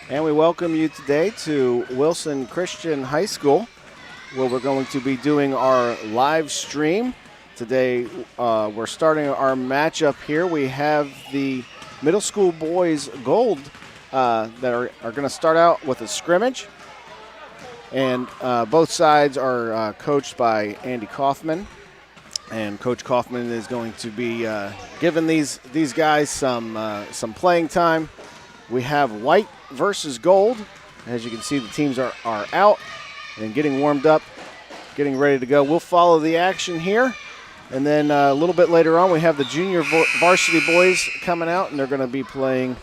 And we welcome you today to Wilson Christian High School, where we're going to be doing our live stream. Today, we're starting our matchup here. We have the middle school boys gold that are going to start out with a scrimmage. And both sides are coached by Andy Kaufman. And Coach Kaufman is going to be giving these guys some playing time. We have white versus gold. As you can see, the teams are out and getting warmed up, getting ready to go. We'll follow the action here. And then a little bit later on, we have the junior varsity boys coming out, and they're going to be playing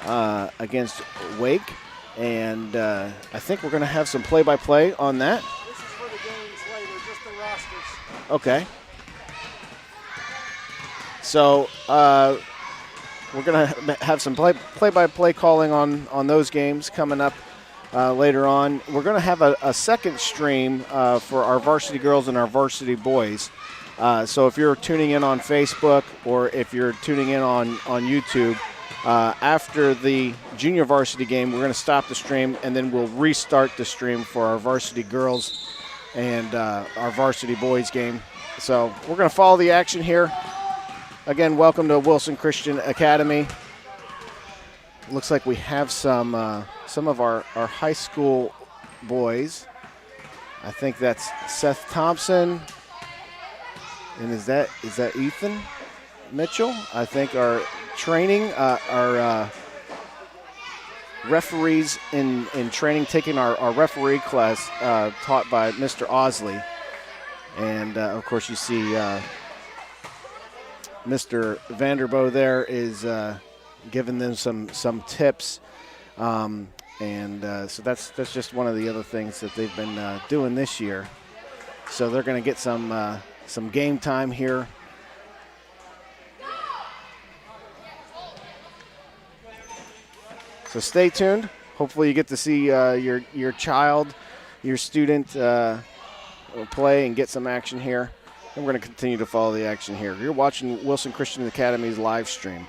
against Wake. And I think we're going to have some play-by-play on that. This is for the games later, just the rosters. Okay. So we're going to have some play-by-play calling on those games coming up later on. We're going to have a second stream for our varsity girls and our varsity boys. So if you're tuning in on Facebook or if you're tuning in on YouTube, after the junior varsity game, we're going to stop the stream, and then we'll restart the stream for our varsity girls and our varsity boys game. So we're going to follow the action here. Again, welcome to Wilson Christian Academy. Looks like we have some of our high school boys. I think that's Seth Thompson. And is that Ethan Mitchell? I think our training, our referees in training, taking our referee class taught by Mr. Osley. And, of course, you see Mr. Vanderbo there is giving them some tips. So that's just one of the other things that they've been doing this year. So they're going to get some game time here. So stay tuned. Hopefully you get to see your child, your student play and get some action here. And we're going to continue to follow the action here. You're watching Wilson Christian Academy's live stream.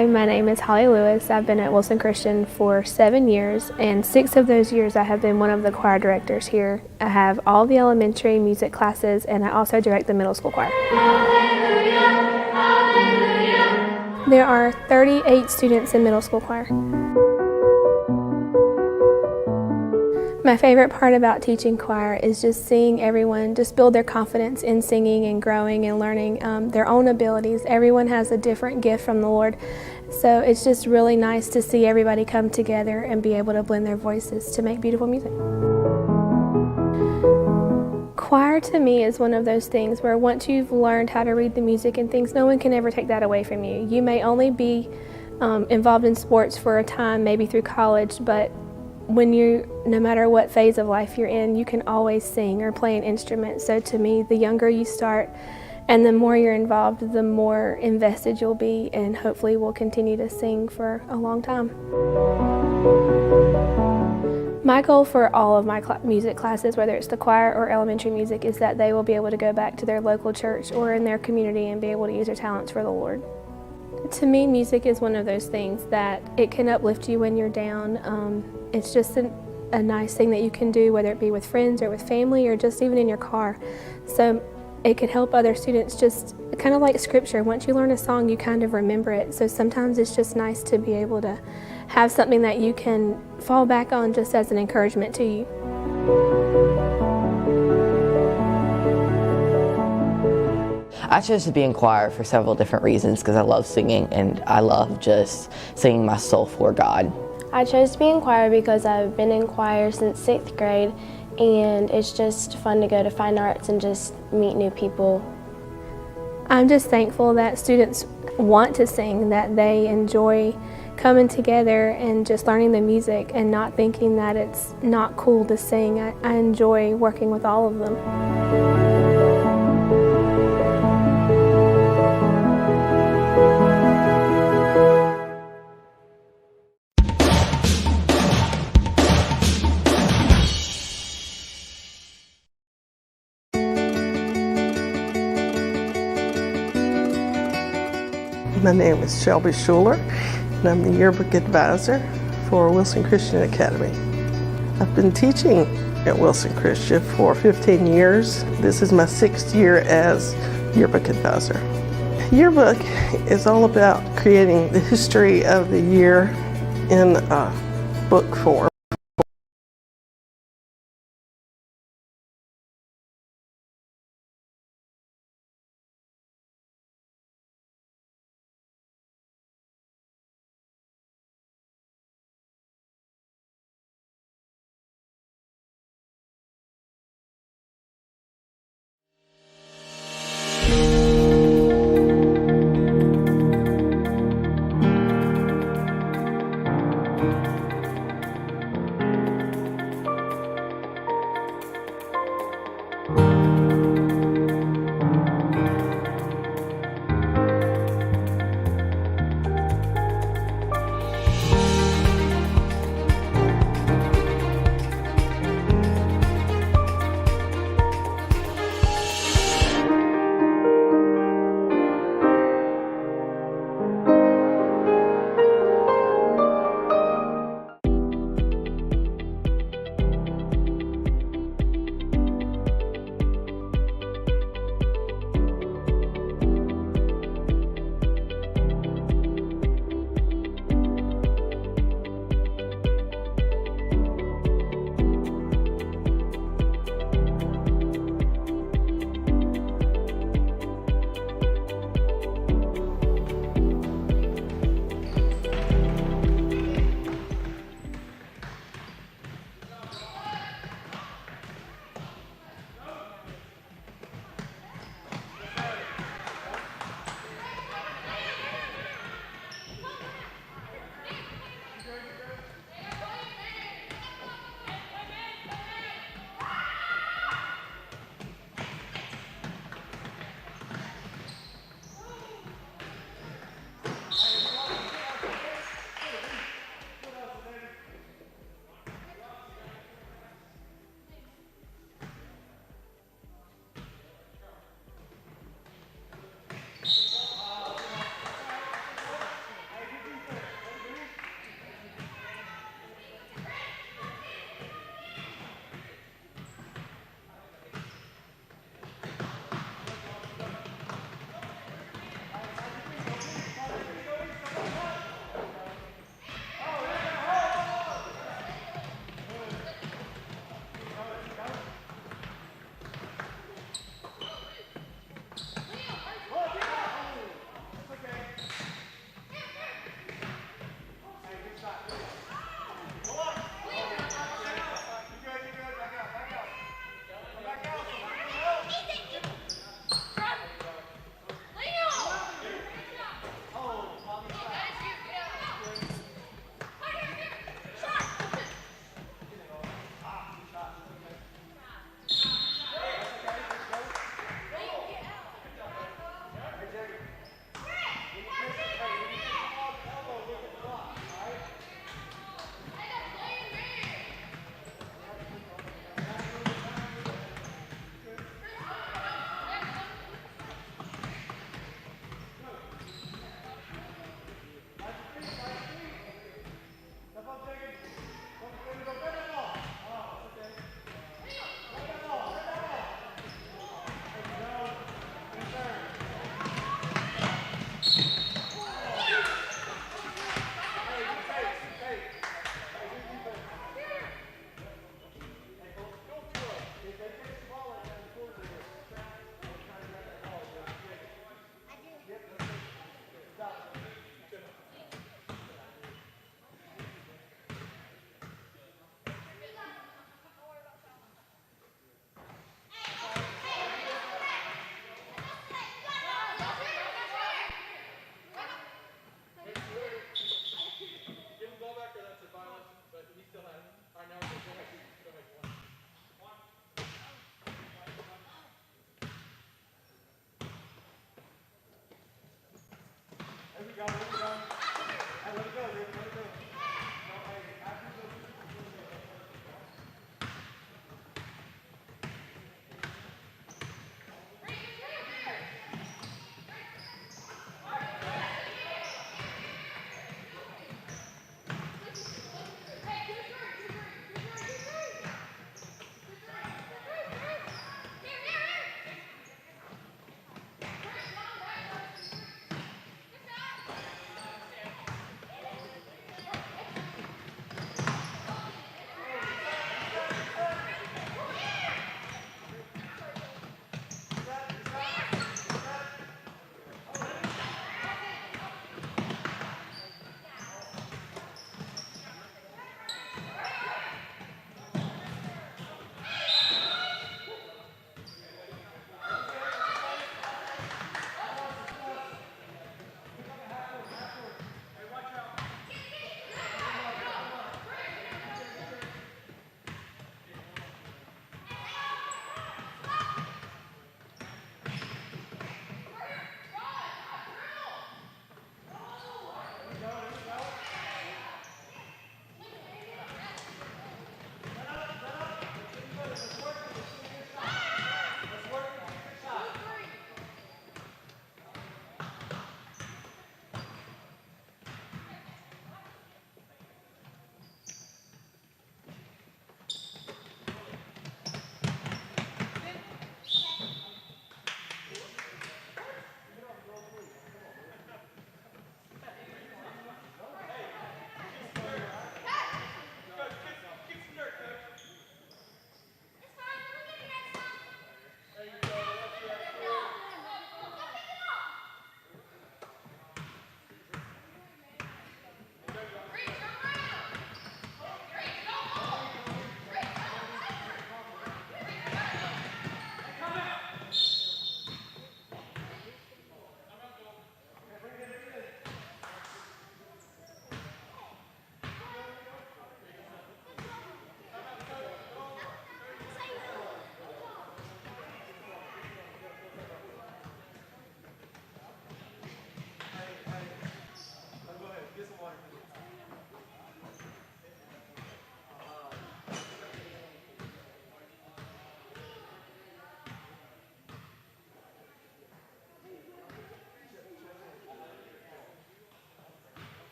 Hi, my name is Holly Lewis. I've been at Wilson Christian for 7 years, and 6 of those years I have been one of the choir directors here. I have all the elementary music classes, and I also direct the middle school choir. Hallelujah, hallelujah. There are 38 students in middle school choir. My favorite part about teaching choir is just seeing everyone just build their confidence in singing and growing and learning their own abilities. Everyone has a different gift from the Lord, so it's just really nice to see everybody come together and be able to blend their voices to make beautiful music. Choir to me is one of those things where once you've learned how to read the music and things, no one can ever take that away from you. You may only be involved in sports for a time, maybe through college, but no matter what phase of life you're in, you can always sing or play an instrument. So to me, the younger you start and the more you're involved, the more invested you'll be, and hopefully will continue to sing for a long time. My goal for all of my music classes, whether it's the choir or elementary music, is that they will be able to go back to their local church or in their community and be able to use their talents for the Lord. To me, music is one of those things that it can uplift you when you're down. It's just a nice thing that you can do, whether it be with friends or with family or just even in your car. So it can help other students, just kind of like scripture. Once you learn a song, you kind of remember it. So sometimes it's just nice to be able to have something that you can fall back on just as an encouragement to you. I chose to be in choir for several different reasons because I love singing and I love just singing my soul for God. I chose to be in choir because I've been in choir since 6th grade, and it's just fun to go to fine arts and just meet new people. I'm just thankful that students want to sing, that they enjoy coming together and just learning the music and not thinking that it's not cool to sing. I enjoy working with all of them. My name is Shelby Schuler, and I'm the Yearbook Advisor for Wilson Christian Academy. I've been teaching at Wilson Christian for 15 years. This is my 6th year as Yearbook Advisor. Yearbook is all about creating the history of the year in book form.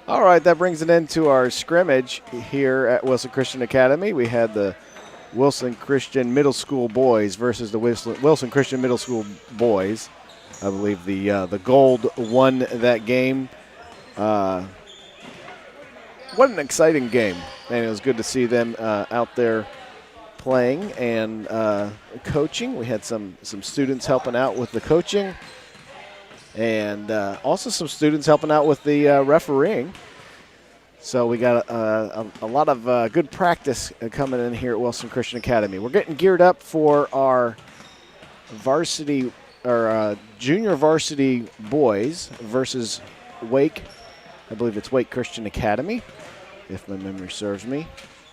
All right, that brings it into our scrimmage here at Wilson Christian Academy. We had the Wilson Christian Middle School boys versus the Wilson Christian Middle School boys. I believe the Gold won that game. What an exciting game. And it was good to see them out there playing and coaching. We had some students helping out with the coaching, and also some students helping out with the refereeing. So we got a lot of good practice coming in here at Wilson Christian Academy. We're getting geared up for our varsity or junior varsity boys versus Wake. I believe it's Wake Christian Academy, if my memory serves me.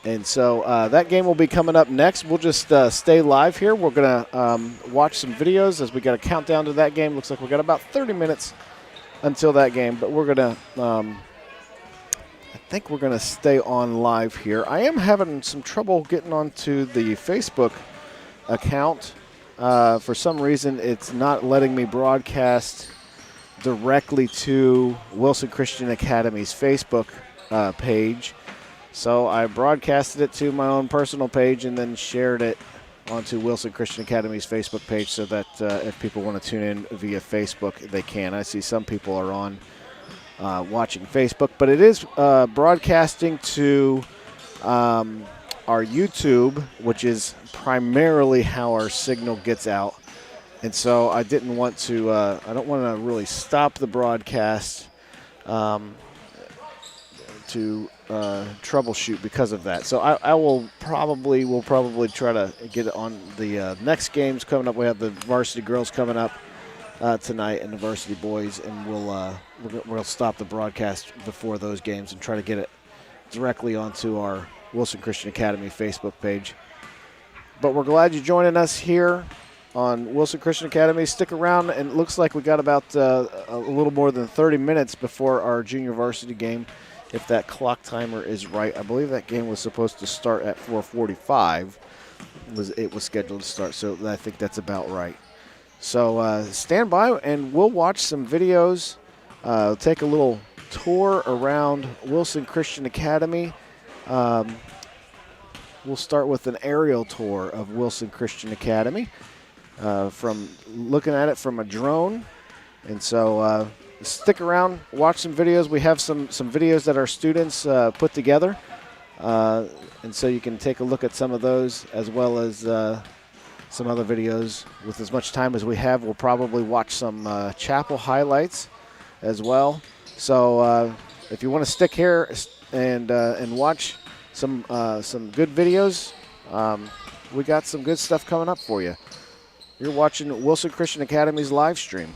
And so that game will be coming up next. We'll just stay live here. We're going to watch some videos as we got a countdown to that game. Looks like we got about 30 minutes until that game, but we're going to I think we're going to stay on live here. I am having some trouble getting onto the Facebook account. For some reason, it's not letting me broadcast directly to Wilson Christian Academy's Facebook page. So I broadcasted it to my own personal page and then shared it onto Wilson Christian Academy's Facebook page so that if people want to tune in via Facebook, they can. I see some people are on watching Facebook, but it is broadcasting to our YouTube, which is primarily how our signal gets out. And so I didn't want to, I don't want to really stop the broadcast to troubleshoot because of that. So we'll probably try to get it on the next games coming up. We have the varsity girls coming up tonight and the varsity boys, and we'll stop the broadcast before those games and try to get it directly onto our Wilson Christian Academy Facebook page. But we're glad you're joining us here on Wilson Christian Academy. Stick around, and it looks like we got about a little more than 30 minutes before our junior varsity game, if that clock timer is right. I believe that game was supposed to start at 4:45. It was scheduled to start, so I think that's about right. So stand by, and we'll watch some videos, take a little tour around Wilson Christian Academy. We'll start with an aerial tour of Wilson Christian Academy, from looking at it from a drone. And so stick around, watch some videos. We have some videos that our students put together, and so you can take a look at some of those, as well as some other videos. With as much time as we have, we'll probably watch some chapel highlights as well. So if you want to stick here and watch some good videos, we got some good stuff coming up for you. You're watching Wilson Christian Academy's live stream.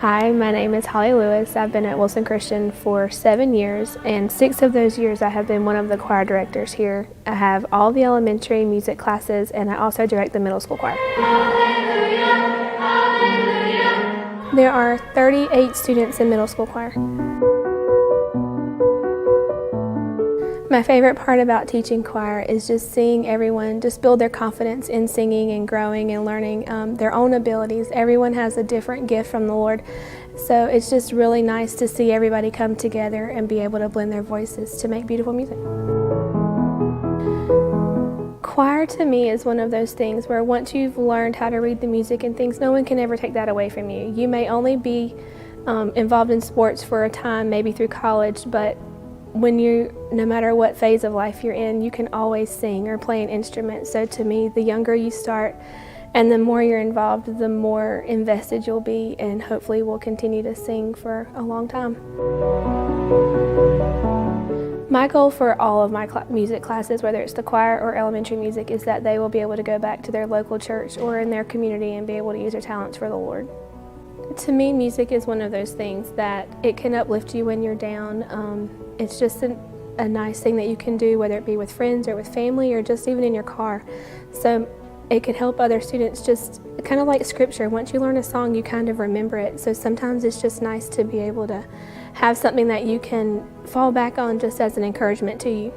Hi, my name is Holly Lewis. I've been at Wilson Christian for 7 years, and 6 of those years I have been one of the choir directors here. I have all the elementary music classes, and I also direct the middle school choir. Hallelujah, hallelujah. There are 38 students in middle school choir. My favorite part about teaching choir is just seeing everyone just build their confidence in singing and growing and learning their own abilities. Everyone has a different gift from the Lord, so it's just really nice to see everybody come together and be able to blend their voices to make beautiful music. Choir to me is one of those things where once you've learned how to read the music and things, no one can ever take that away from you. You may only be involved in sports for a time, maybe through college, but no matter what phase of life you're in, you can always sing or play an instrument. So to me, the younger you start and the more you're involved, the more invested you'll be, and hopefully will continue to sing for a long time. My goal for all of my music classes, whether it's the choir or elementary music, is that they will be able to go back to their local church or in their community and be able to use their talents for the Lord. To me, music is one of those things that it can uplift you when you're down. It's just a nice thing that you can do, whether it be with friends or with family or just even in your car. So it could help other students, just kind of like scripture. Once you learn a song, you kind of remember it. So sometimes it's just nice to be able to have something that you can fall back on just as an encouragement to you.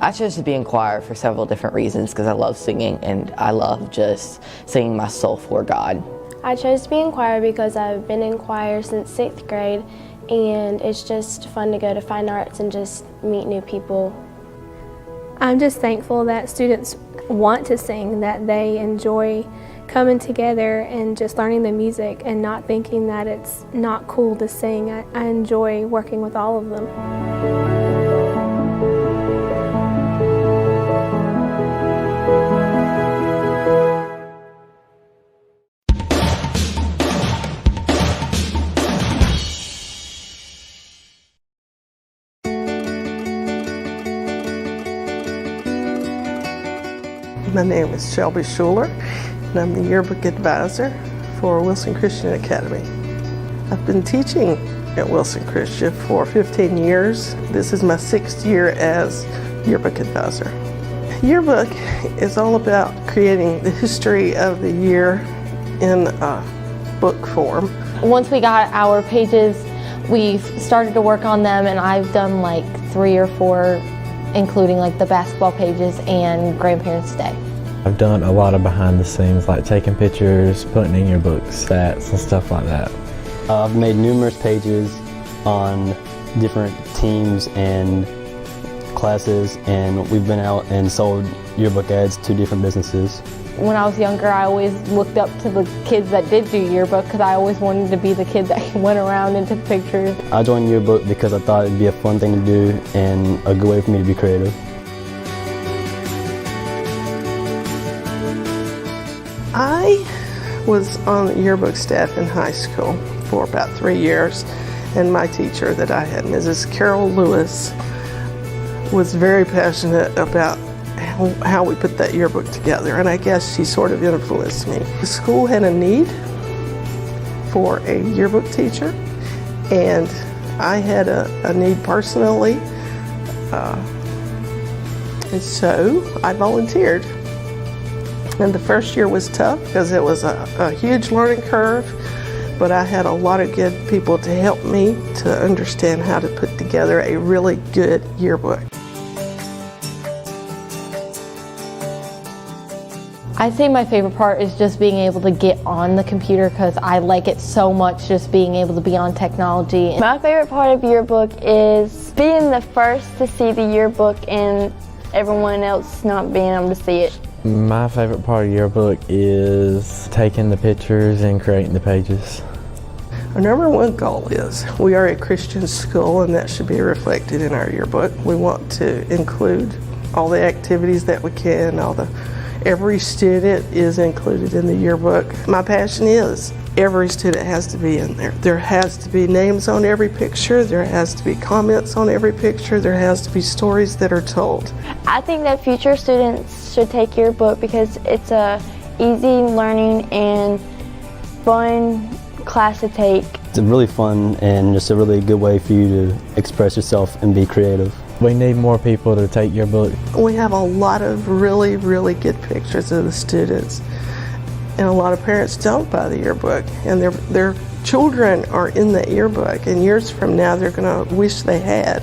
I chose to be in choir for several different reasons because I love singing and I love just singing my soul for God. I chose to be in choir because I've been in choir since 6th grade, and it's just fun to go to fine arts and just meet new people. I'm just thankful that students want to sing, that they enjoy coming together and just learning the music and not thinking that it's not cool to sing. I enjoy working with all of them. My name is Shelby Schuler, and I'm the Yearbook Advisor for Wilson Christian Academy. I've been teaching at Wilson Christian for 15 years. This is my 6th year as Yearbook Advisor. Yearbook is all about creating the history of the year in book form. Once we got our pages, we've started to work on them, and I've done like 3 or 4, including like the basketball pages and Grandparents' Day. I've done a lot of behind the scenes, like taking pictures, putting in your book stats and stuff like that. I've made numerous pages on different teams and classes, and we've been out and sold yearbook ads to different businesses. When I was younger, I always looked up to the kids that did do yearbook because I always wanted to be the kid that went around and took pictures. I joined yearbook because I thought it'd be a fun thing to do and a good way for me to be creative. I was on the yearbook staff in high school for about 3 years, and my teacher that I had, Mrs. Carol Lewis, was very passionate about how we put that yearbook together, and I guess she sort of influenced me. The school had a need for a yearbook teacher, and I had a need personally, and so I volunteered. And the first year was tough because it was a huge learning curve, but I had a lot of good people to help me to understand how to put together a really good yearbook. I'd say my favorite part is just being able to get on the computer because I like it so much, just being able to be on technology. My favorite part of yearbook is being the first to see the yearbook and everyone else not being able to see it. My favorite part of yearbook is taking the pictures and creating the pages. Our number one goal is we are a Christian school, and that should be reflected in our yearbook. We want to include all the activities that we can, all the Every student is included in the yearbook. My passion is every student has to be in there. There has to be names on every picture. There has to be comments on every picture. There has to be stories that are told. I think that future students should take yearbook because it's a easy learning and fun class to take. It's really fun and just a really good way for you to express yourself and be creative. We need more people to take yearbook. We have a lot of really, really good pictures of the students. And a lot of parents don't buy the yearbook, and their children are in the yearbook, and years from now they're going to wish they had.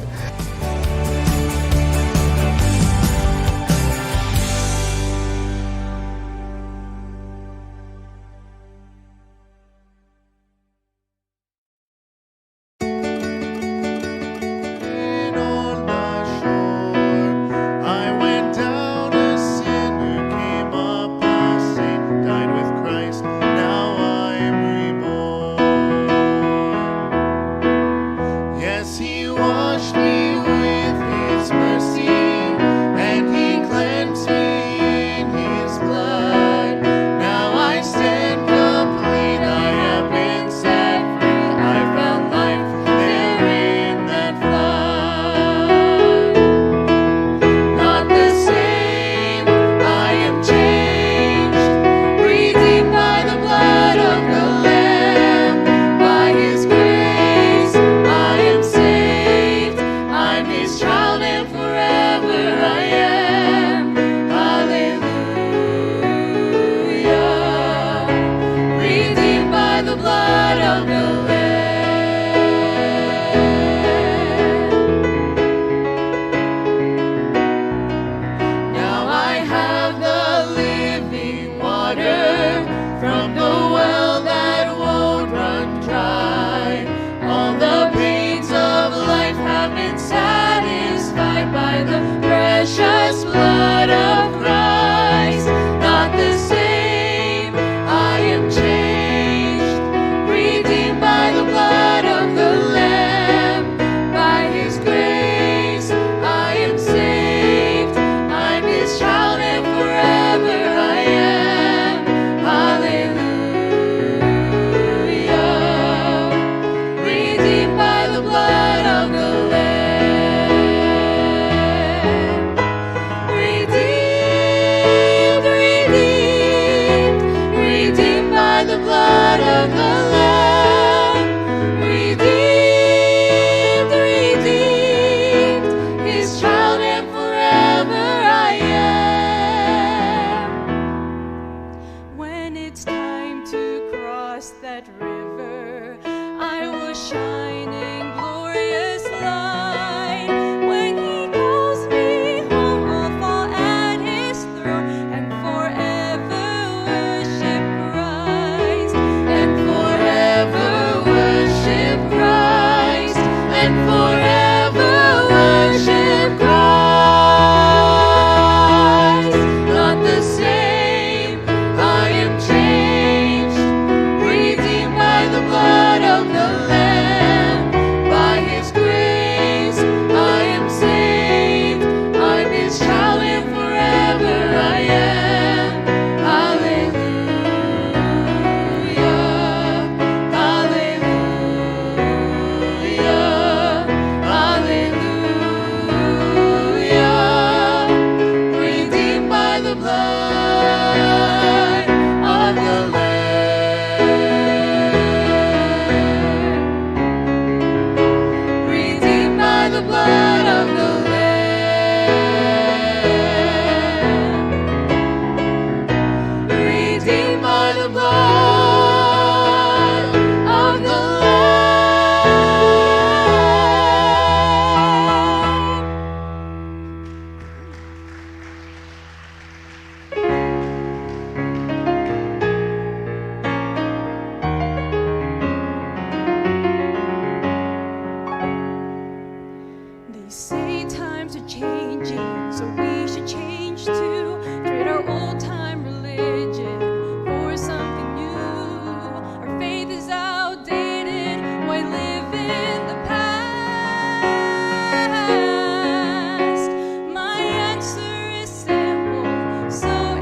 So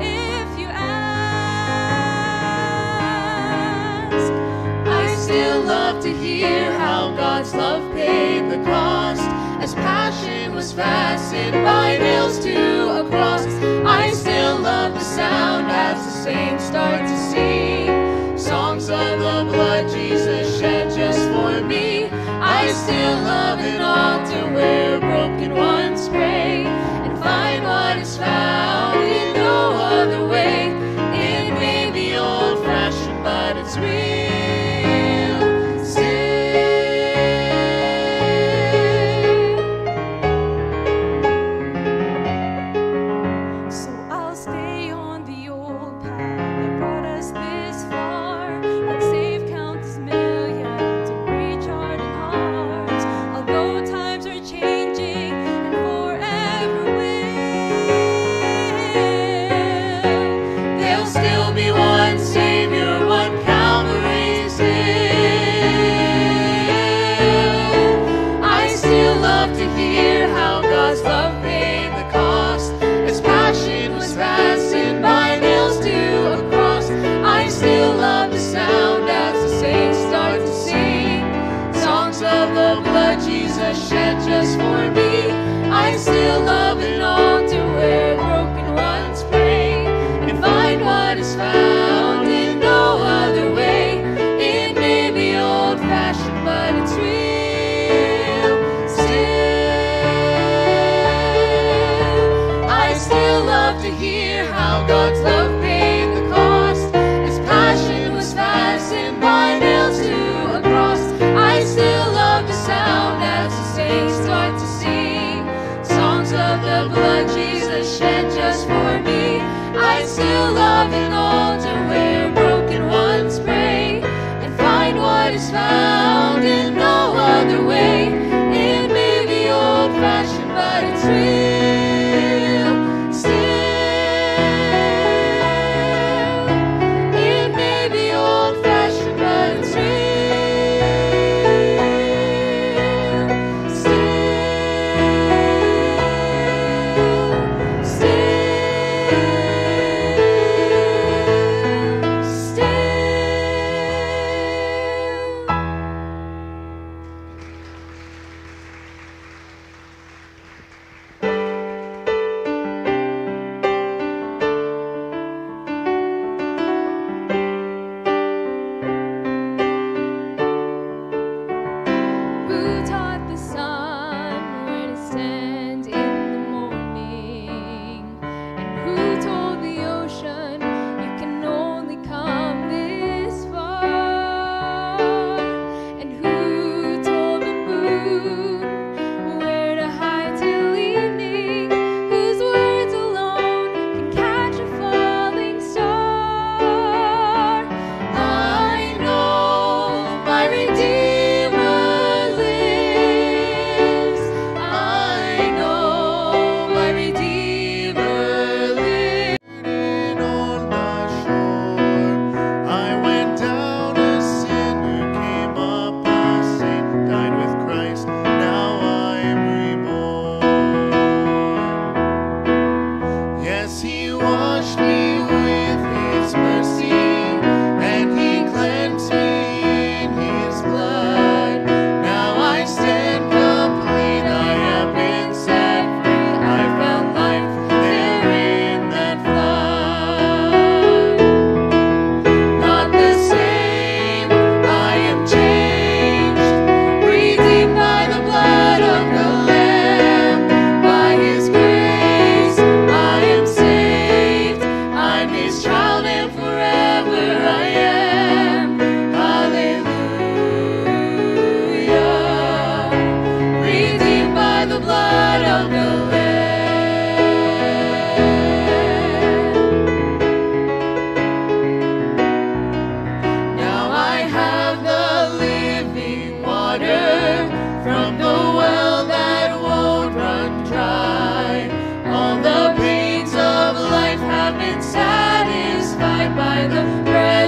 paid the cost, as passion was fastened by nails to a cross. I still love the sound as the saints start to sing songs of the blood Jesus shed just for me. I still love an altar where broken ones pray and find what is found in no other way. It may be old-fashioned, but it's real. Shed just for me. I still love an altar where broken ones pray and find what is found in no other way. It may be old-fashioned, but it's real still. I still love to hear how God's love paid the cost, His passion was fastened by nails to a cross. I still love the sound as saints start to sing songs of the blood Jesus shed just for me. I still love an altar where broken ones pray and find what is found in no other way. It may be old-fashioned, but it's real still. It may be old-fashioned, but it's real.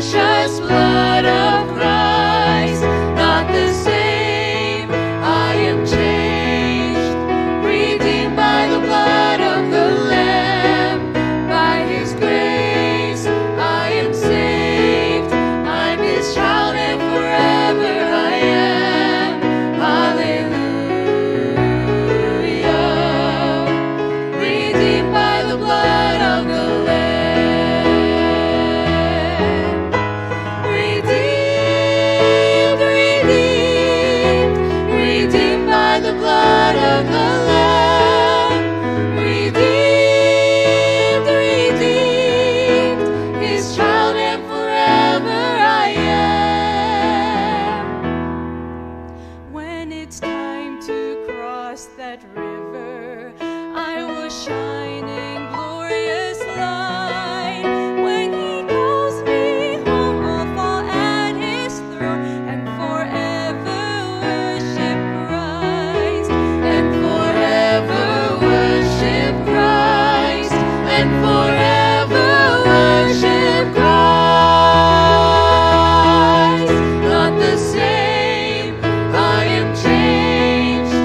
precious blood of Christ, not the same. I am changed, redeemed by the blood of the Lamb. By His grace, I am saved. I'm His child, and forever I am. Hallelujah. across that river, I was shining glorious light. When he calls me home, I'll fall at his throne and forever worship Christ, and forever worship Christ, and forever worship Christ. Not the same, I am changed,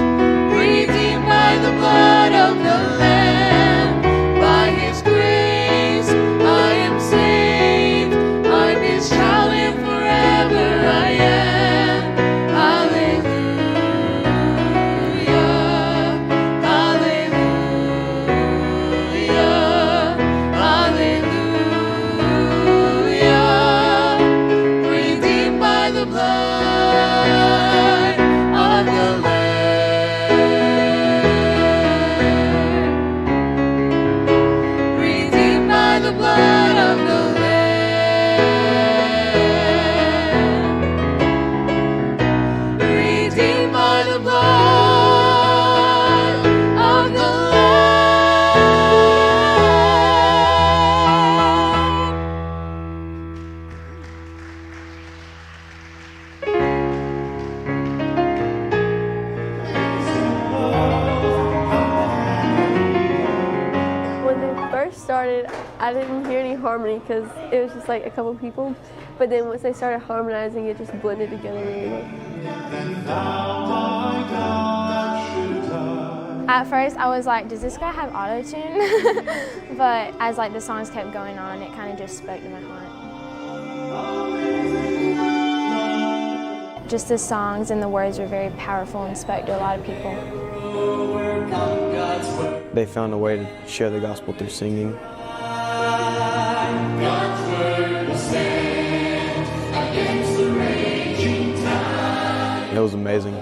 redeemed by the blood of the Lamb. By his grace I am saved, I'm his child and forever I am. Hallelujah, hallelujah, hallelujah. Redeemed by the blood of the Lamb. Redeemed by the blood of the Lamb. Redeemed by the blood of the Lamb. When they first started, I didn't hear any harmony because it was just like a couple people. But then once they started harmonizing, it just blended together really well. At first, I was like, does this guy have auto-tune? But as like the songs kept going on, it kind of just spoke to my heart. Just the songs and the words were very powerful and spoke to a lot of people. They found a way to share the gospel through singing. It was amazing.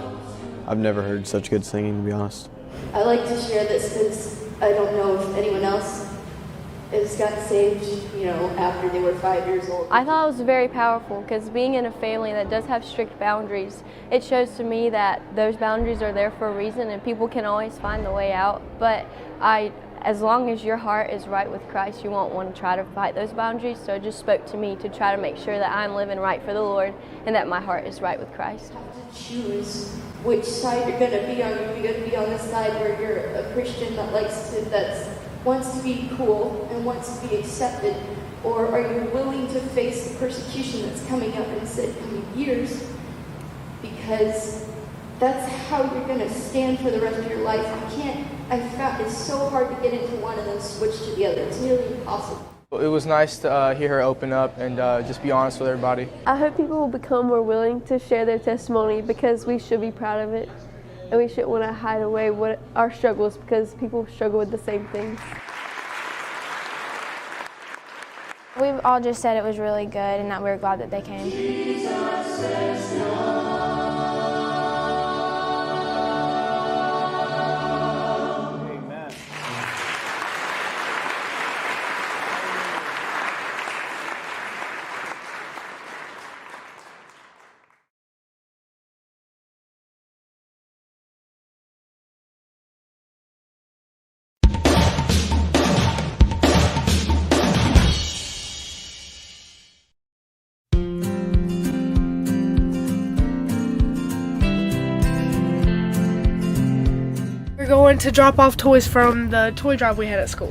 I've never heard such good singing, to be honest. I like to share this because I don't know if anyone else has gotten saved, after they were 5 years old. I thought it was very powerful because being in a family that does have strict boundaries, it shows to me that those boundaries are there for a reason and people can always find the way out. But as long as your heart is right with Christ, you won't want to try to fight those boundaries. So it just spoke to me to try to make sure that I'm living right for the Lord and that my heart is right with Christ. Choose which side you're going to be on. Are you going to be on the side where you're a Christian that wants to be cool and wants to be accepted, or are you willing to face the persecution that's coming up in the coming years? Because that's how you're going to stand for the rest of your life. I found it's so hard to get into one and then switch to the other. It's nearly impossible. It was nice to hear her open up and just be honest with everybody. I hope people will become more willing to share their testimony because we should be proud of it. And we shouldn't want to hide away what our struggles because people struggle with the same things. We've all just said it was really good and that we were glad that they came. Going to drop off toys from the toy drive we had at school.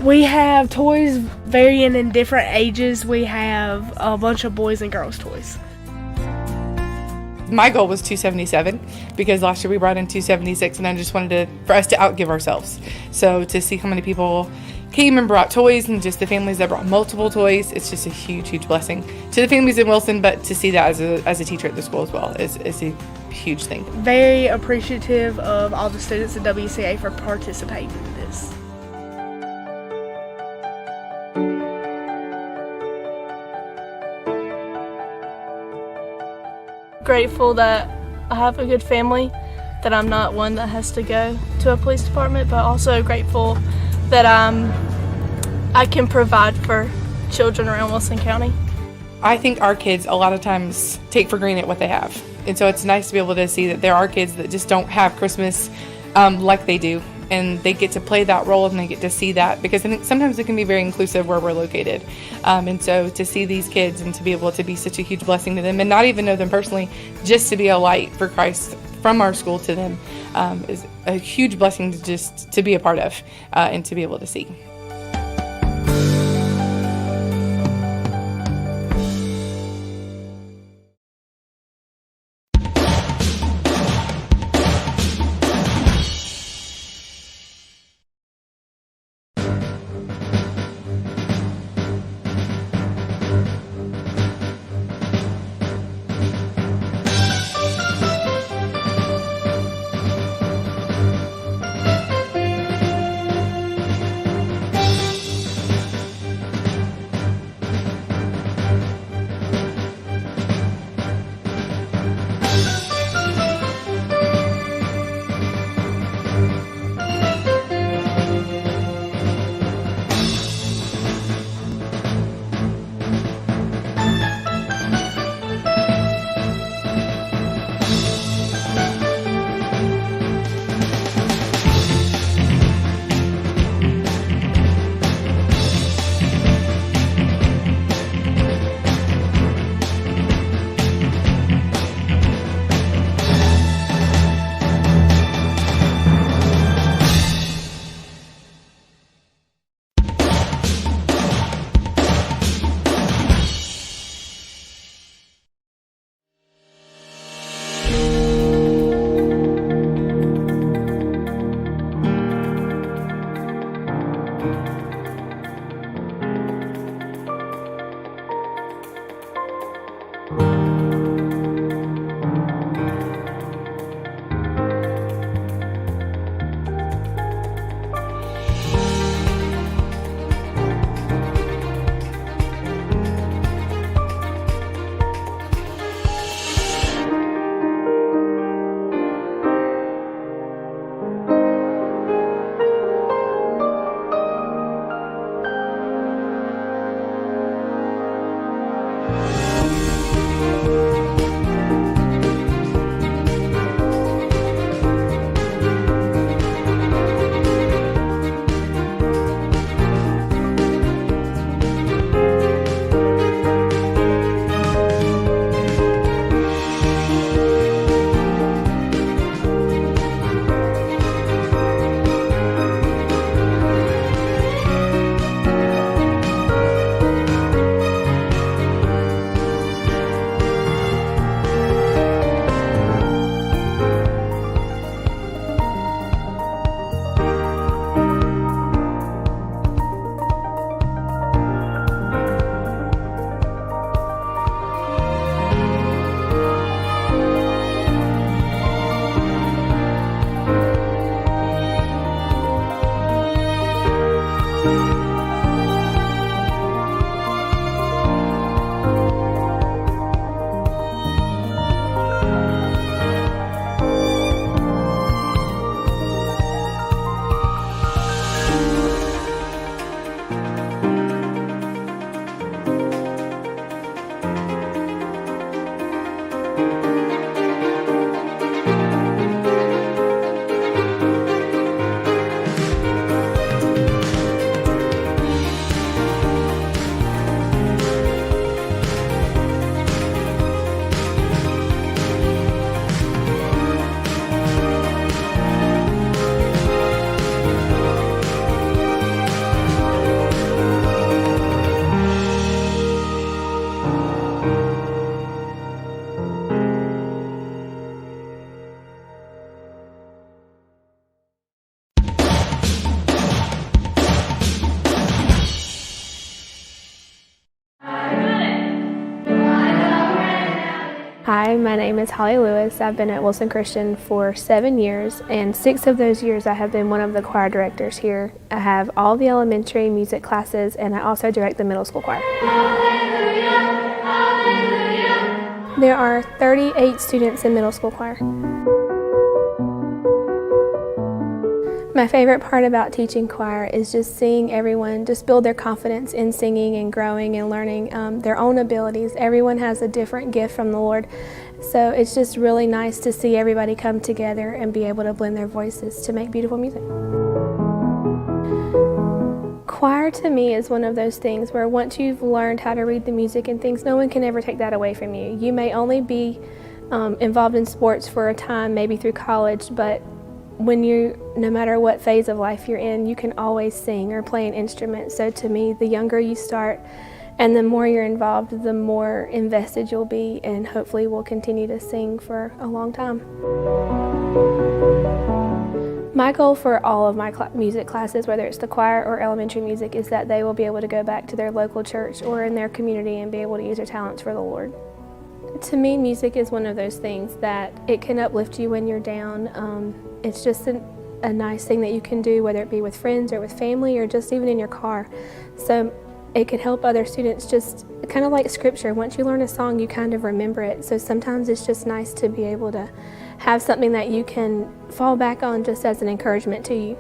We have toys varying in different ages. We have a bunch of boys and girls toys. My goal was 277 because last year we brought in 276 and I just wanted for us to outgive ourselves. So to see how many people came and brought toys and just the families that brought multiple toys, it's just a huge, huge blessing to the families in Wilson, but to see that as a teacher at the school as well is a huge thing. Very appreciative of all the students at WCA for participating in this. Grateful that I have a good family, that I'm not one that has to go to a police department, but also grateful that I can provide for children around Wilson County. I think our kids a lot of times take for granted what they have. And so it's nice to be able to see that there are kids that just don't have Christmas like they do. And they get to play that role and they get to see that, because I think sometimes it can be very inclusive where we're located. And so to see these kids and to be able to be such a huge blessing to them and not even know them personally, just to be a light for Christ from our school to them is a huge blessing to be a part of and to be able to see. Hi, my name is Holly Lewis. I've been at Wilson Christian for 7 years, and 6 of those years I have been one of the choir directors here. I have all the elementary music classes, and I also direct the middle school choir. Hallelujah, hallelujah. There are 38 students in middle school choir. My favorite part about teaching choir is just seeing everyone just build their confidence in singing and growing and learning their own abilities. Everyone has a different gift from the Lord, So it's just really nice to see everybody come together and be able to blend their voices to make beautiful music. Choir to me is one of those things where once you've learned how to read the music and things, no one can ever take that away from you. You may only be involved in sports for a time, maybe through college, but no matter what phase of life you're in, you can always sing or play an instrument. So to me, the younger you start and the more you're involved, the more invested you'll be, and hopefully will continue to sing for a long time. My goal for all of my music classes, whether it's the choir or elementary music, is that they will be able to go back to their local church or in their community and be able to use their talents for the Lord. To me, music is one of those things that it can uplift you when you're down. It's just a nice thing that you can do, whether it be with friends or with family or just even in your car. So it can help other students, just kind of like scripture. Once you learn a song, you kind of remember it. So sometimes it's just nice to be able to have something that you can fall back on just as an encouragement to you.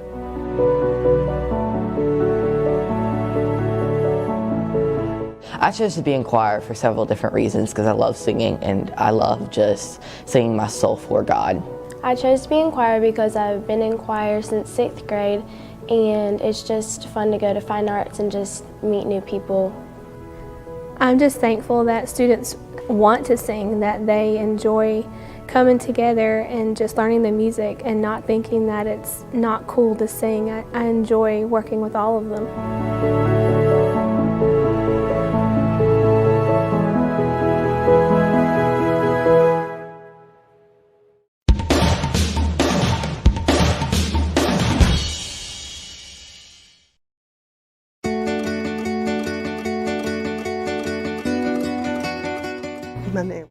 I chose to be in choir for several different reasons because I love singing and I love just singing my soul for God. I chose to be in choir because I've been in choir since 6th grade, and it's just fun to go to fine arts and just meet new people. I'm just thankful that students want to sing, that they enjoy coming together and just learning the music and not thinking that it's not cool to sing. I enjoy working with all of them. My name.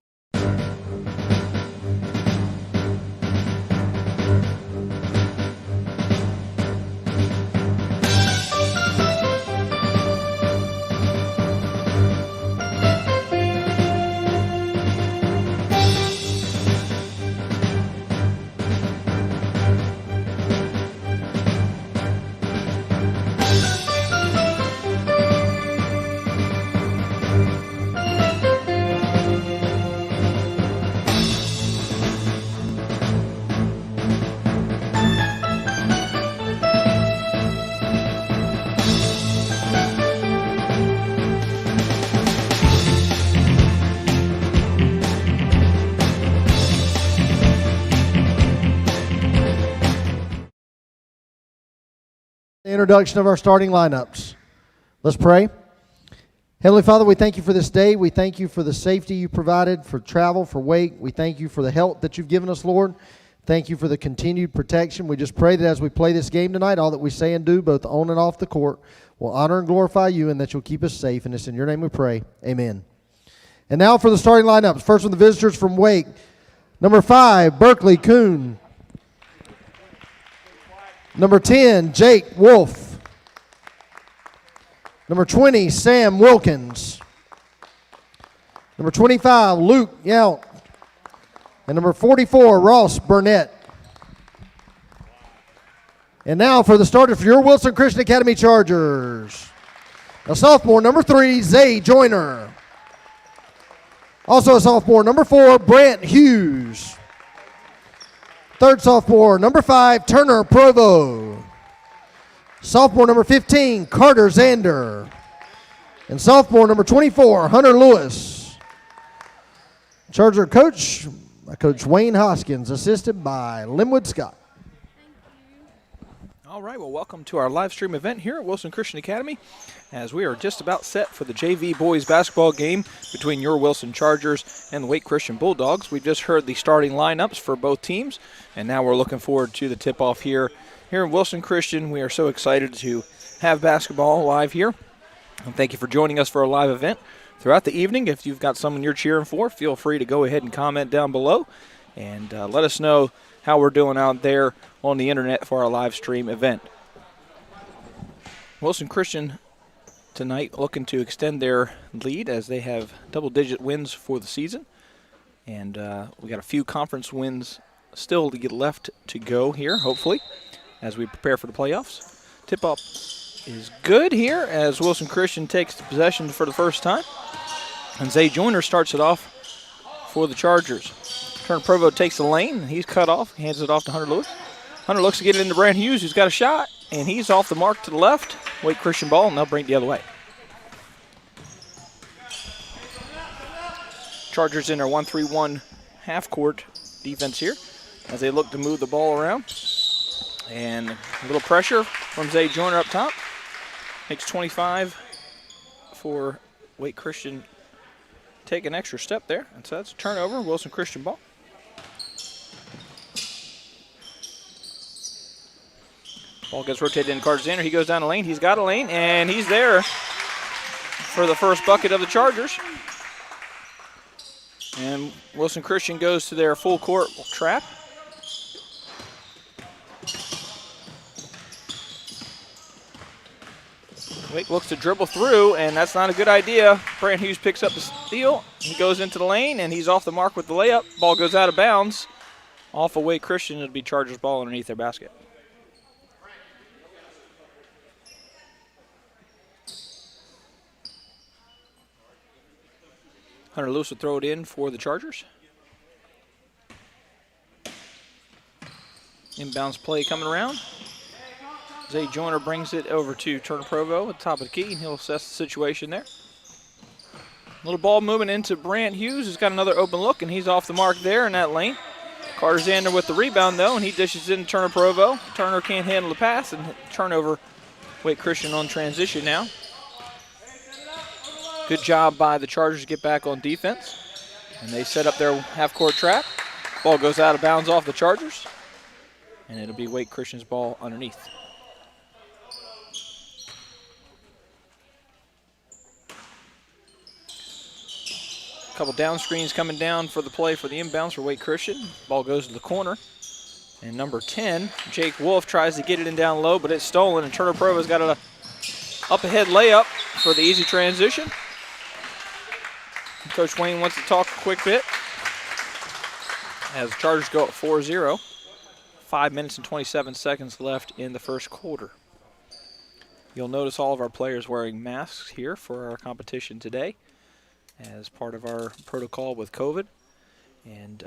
The introduction of our starting lineups. Let's pray. Heavenly Father, we thank you for this day. We thank you for the safety you provided for travel, for wake. We thank you for the help that you've given us, Lord. Thank you for the continued protection. We just pray that as we play this game tonight, all that we say and do, both on and off the court, will honor and glorify you, and that you'll keep us safe. And it's in your name we pray. Amen. And now for the starting lineups. First from the visitors from Wake. Number 5, Berkeley Kuhn. Number 10, Jake Wolf. Number 20, Sam Wilkins. Number 25, Luke Yount. And number 44, Ross Burnett. And now for the starter for your Wilson Christian Academy Chargers. A sophomore, number 3, Zay Joyner. Also a sophomore, number 4, Brant Hughes. Third sophomore, number 5, Turner Provo. Sophomore, number 15, Carter Zander. And sophomore, number 24, Hunter Lewis. Charger coach, Coach Wayne Hoskins, assisted by Linwood Scott. All right, well, welcome to our live stream event here at Wilson Christian Academy, as we are just about set for the JV boys basketball game between your Wilson Chargers and the Wake Christian Bulldogs. We've just heard the starting lineups for both teams, and now we're looking forward to the tip-off here in Wilson Christian. We are so excited to have basketball live here, and thank you for joining us for a live event throughout the evening. If you've got someone you're cheering for, feel free to go ahead and comment down below and let us know how we're doing out there on the internet for our live stream event. Wilson Christian tonight looking to extend their lead as they have double-digit wins for the season. And we got a few conference wins still to get left to go here, hopefully, as we prepare for the playoffs. Tip-off is good here as Wilson Christian takes the possession for the first time. And Zay Joyner starts it off for the Chargers. Turner Provo takes the lane. He's cut off. Hands it off to Hunter Lewis. Hunter looks to get it into Brand Hughes, who's got a shot, and he's off the mark to the left. Wake Christian ball, and they'll bring it the other way. Chargers in their 1-3-1 half-court defense here as they look to move the ball around. And a little pressure from Zay Joyner up top. Makes 25 for Wake Christian. Take an extra step there. And so that's a turnover. Wilson Christian ball. Ball gets rotated in Carter Zander. He goes down the lane. He's got a lane, and he's there for the first bucket of the Chargers. And Wilson Christian goes to their full court trap. Wake looks to dribble through, and that's not a good idea. Brant Hughes picks up the steal. He goes into the lane, and he's off the mark with the layup. Ball goes out of bounds. Off of Wake Christian, it'll be Chargers ball underneath their basket. Hunter Lewis will throw it in for the Chargers. Inbounds play coming around. Zay Joyner brings it over to Turner Provo at the top of the key, and he'll assess the situation there. Little ball moving into Brant Hughes, who's got another open look, and he's off the mark there in that lane. Carter Zander with the rebound, though, and he dishes it in Turner Provo. Turner can't handle the pass, and turnover Wake Christian on transition now. Good job by the Chargers to get back on defense. And they set up their half-court trap. Ball goes out of bounds off the Chargers. And it'll be Wake Christian's ball underneath. A couple down screens coming down for the play for the inbounds for Wake Christian. Ball goes to the corner. And number 10, Jake Wolf, tries to get it in down low, but it's stolen. And Turner Provo's got a up-ahead layup for the easy transition. Coach Wayne wants to talk a quick bit as the Chargers go up 4-0. 5 minutes and 27 seconds left in the first quarter. You'll notice all of our players wearing masks here for our competition today as part of our protocol with COVID. And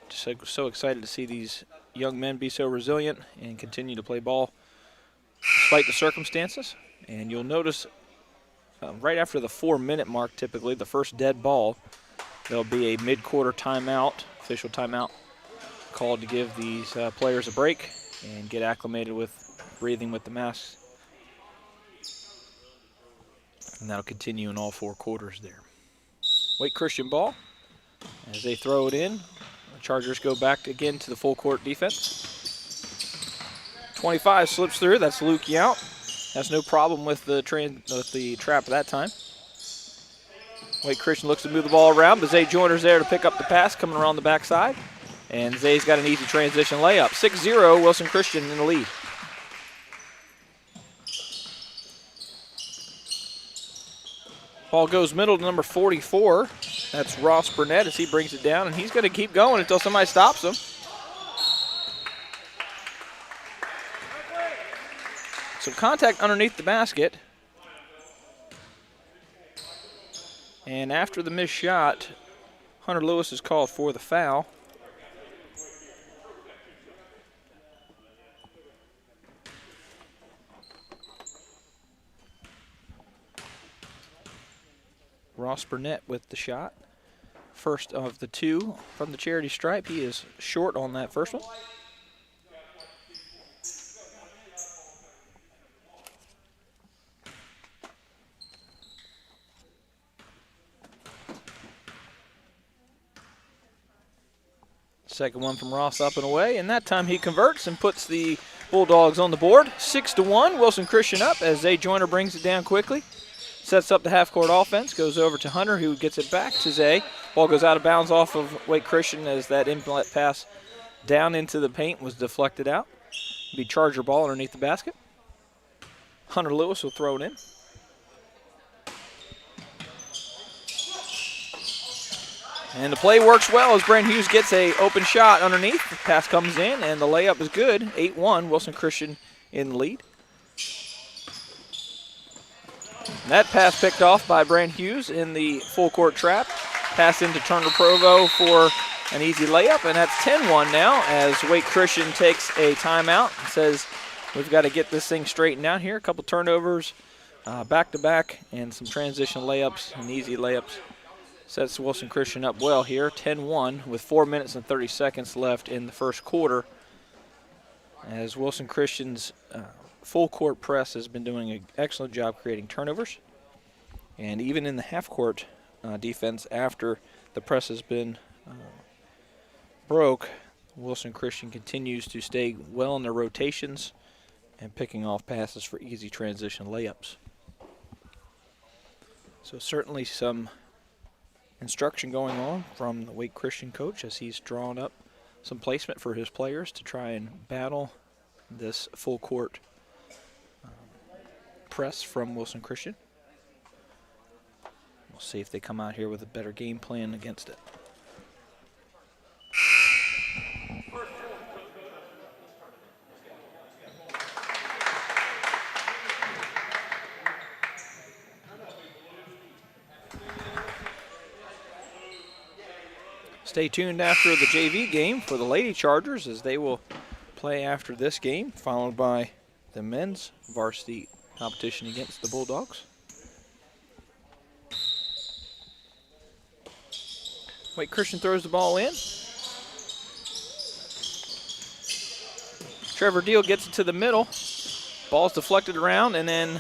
just so excited to see these young men be so resilient and continue to play ball despite the circumstances. And you'll notice right after the 4-minute mark, typically, the first dead ball, there'll be a mid-quarter timeout, official timeout, called to give these players a break and get acclimated with breathing with the masks. And that'll continue in all 4 quarters there. Wake Christian ball as they throw it in. The Chargers go back again to the full court defense. 25 slips through. That's Luke Yount. Has no problem with the trap at that time. Wake Christian looks to move the ball around, but Zay Joyner's there to pick up the pass coming around the backside. And Zay's got an easy transition layup. 6-0, Wilson Christian in the lead. Ball goes middle to number 44. That's Ross Burnett as he brings it down, and he's going to keep going until somebody stops him. Some contact underneath the basket. And after the missed shot, Hunter Lewis is called for the foul. Ross Burnett with the shot. First of the 2 from the charity stripe. He is short on that first one. Second one from Ross up and away, and that time he converts and puts the Bulldogs on the board. 6-1, Wilson Christian up as Zay Joyner brings it down quickly. Sets up the half-court offense, goes over to Hunter, who gets it back to Zay. Ball goes out of bounds off of Wake Christian as that inlet pass down into the paint was deflected out. It'll be Charger ball underneath the basket. Hunter Lewis will throw it in. And the play works well as Brent Hughes gets a open shot underneath. The pass comes in, and the layup is good. 8-1, Wilson Christian in the lead. And that pass picked off by Brent Hughes in the full court trap. Pass into Turner Provo for an easy layup, and that's 10-1 now as Wake Christian takes a timeout and says we've got to get this thing straightened out here. A couple turnovers, back-to-back, and some transition layups and easy layups. Sets Wilson Christian up well here, 10-1 with 4 minutes and 30 seconds left in the first quarter. As Wilson Christian's full court press has been doing an excellent job creating turnovers. And even in the half-court defense after the press has been broke, Wilson Christian continues to stay well in their rotations and picking off passes for easy transition layups. So certainly some instruction going on from the Wake Christian coach as he's drawn up some placement for his players to try and battle this full court press from Wilson Christian. We'll see if they come out here with a better game plan against it. Stay tuned after the JV game for the Lady Chargers as they will play after this game, followed by the men's varsity competition against the Bulldogs. Wake Christian throws the ball in. Trevor Deal gets it to the middle. Ball's deflected around and then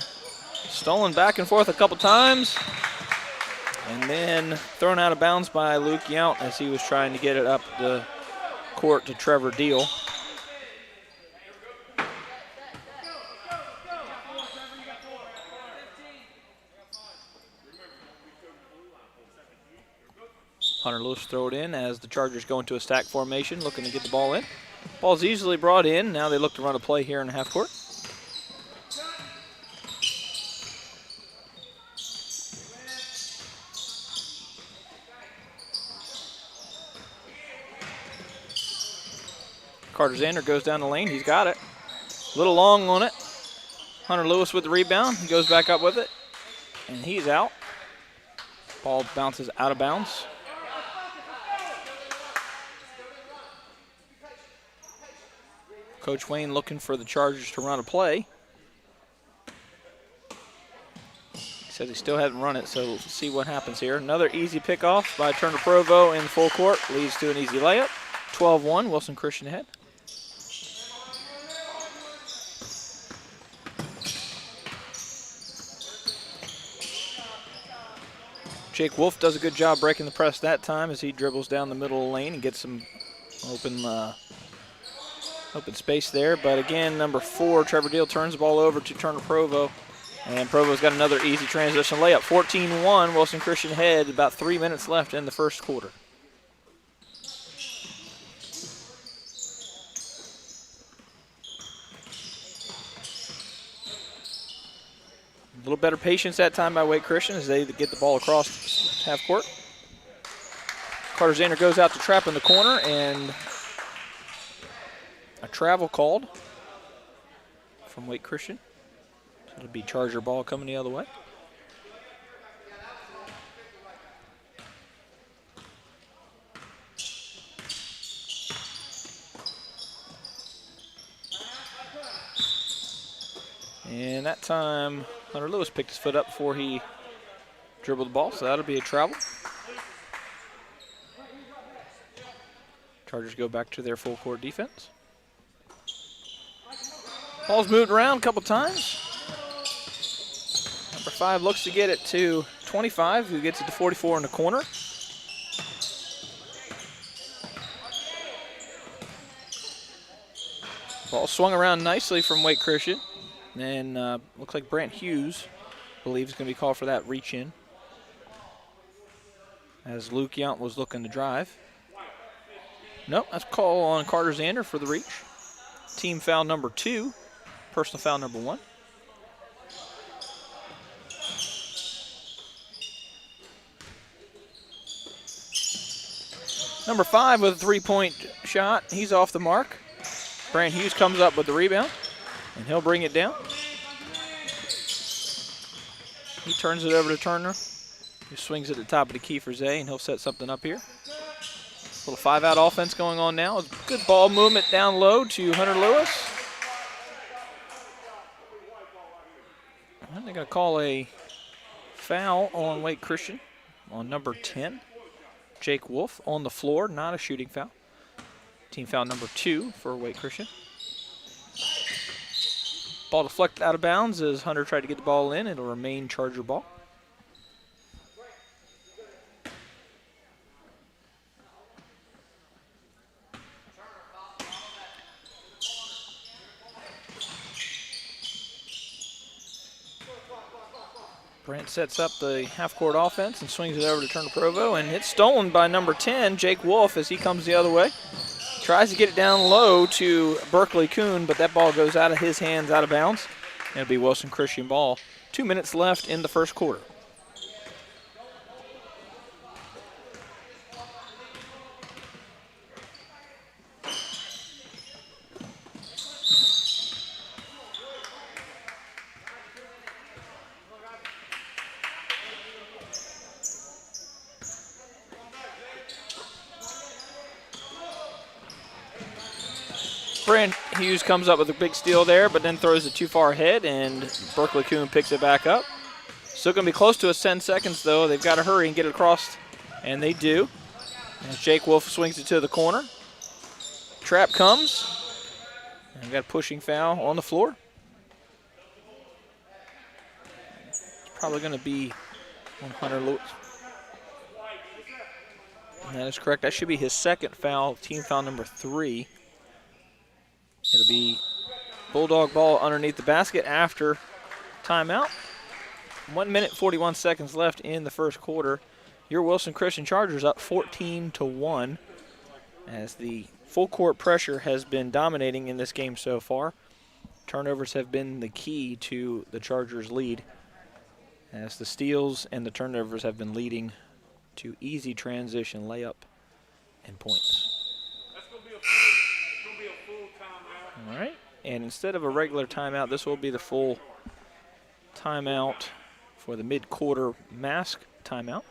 stolen back and forth a couple times. And then thrown out of bounds by Luke Yount as he was trying to get it up the court to Trevor Deal. Hunter Lewis throw it in as the Chargers go into a stack formation, looking to get the ball in. Ball's easily brought in. Now they look to run a play here in the half court. Carter Zander goes down the lane. He's got it. A little long on it. Hunter Lewis with the rebound. He goes back up with it. And he's out. Ball bounces out of bounds. Coach Wayne looking for the Chargers to run a play. He says he still hasn't run it, so we'll see what happens here. Another easy pickoff by Turner Provo in full court. Leads to an easy layup. 12-1, Wilson Christian ahead. Jake Wolf does a good job breaking the press that time as he dribbles down the middle of the lane and gets some open space there. But again, number 4, Trevor Deal, turns the ball over to Turner Provo. And Provo's got another easy transition layup. 14-1, Wilson Christian ahead. About 3 minutes left in the first quarter. A little better patience that time by Wake Christian as they get the ball across half court. Carter Zander goes out to trap in the corner and a travel called from Wake Christian. It'll be Charger ball coming the other way. And that time, Hunter Lewis picked his foot up before he dribbled the ball, so that'll be a travel. Chargers go back to their full court defense. Ball's moved around a couple times. Number 5 looks to get it to 25, who gets it to 44 in the corner. Ball swung around nicely from Wake Christian. And looks like Brant Hughes believes going to be called for that reach in as Luke Yount was looking to drive. Nope, that's a call on Carter Zander for the reach. Team foul number 2, personal foul number 1. Number 5 with a 3-point shot. He's off the mark. Brant Hughes comes up with the rebound. And he'll bring it down. He turns it over to Turner. He swings at the top of the key for Zay, and he'll set something up here. Little 5-out offense going on now. Good ball movement down low to Hunter Lewis. And they're going to call a foul on Wake Christian on number 10. Jake Wolf on the floor, not a shooting foul. Team foul number 2 for Wake Christian. Ball deflected out of bounds as Hunter tried to get the ball in. It'll remain Charger ball. Brent sets up the half-court offense and swings it over to Turner Provo, and it's stolen by number 10, Jake Wolf, as he comes the other way. Tries to get it down low to Berkeley Kuhn, but that ball goes out of his hands, out of bounds. It'll be Wilson Christian ball. 2 minutes left in the first quarter. Brand Hughes comes up with a big steal there, but then throws it too far ahead, and Berkeley Kuhn picks it back up. Still going to be close to 10 seconds, though. They've got to hurry and get it across, and they do. As Jake Wolf swings it to the corner. Trap comes, and we've got a pushing foul on the floor. It's probably going to be on Hunter Lewis. And that is correct. That should be his second foul, team foul number 3. It'll be Bulldog ball underneath the basket after timeout. 1 minute, 41 seconds left in the first quarter. Your Wilson Christian Chargers up 14-1 as the full court pressure has been dominating in this game so far. Turnovers have been the key to the Chargers' lead as the steals and the turnovers have been leading to easy transition layup and points. All right, and instead of a regular timeout, this will be the full timeout for the mid-quarter mask timeout.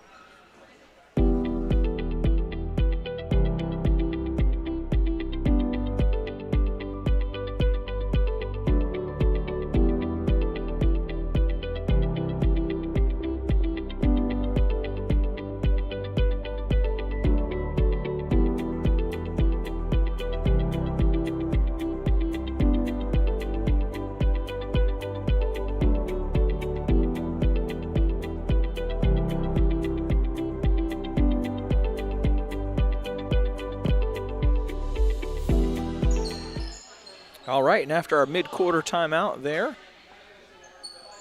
All right, and after our mid-quarter timeout there,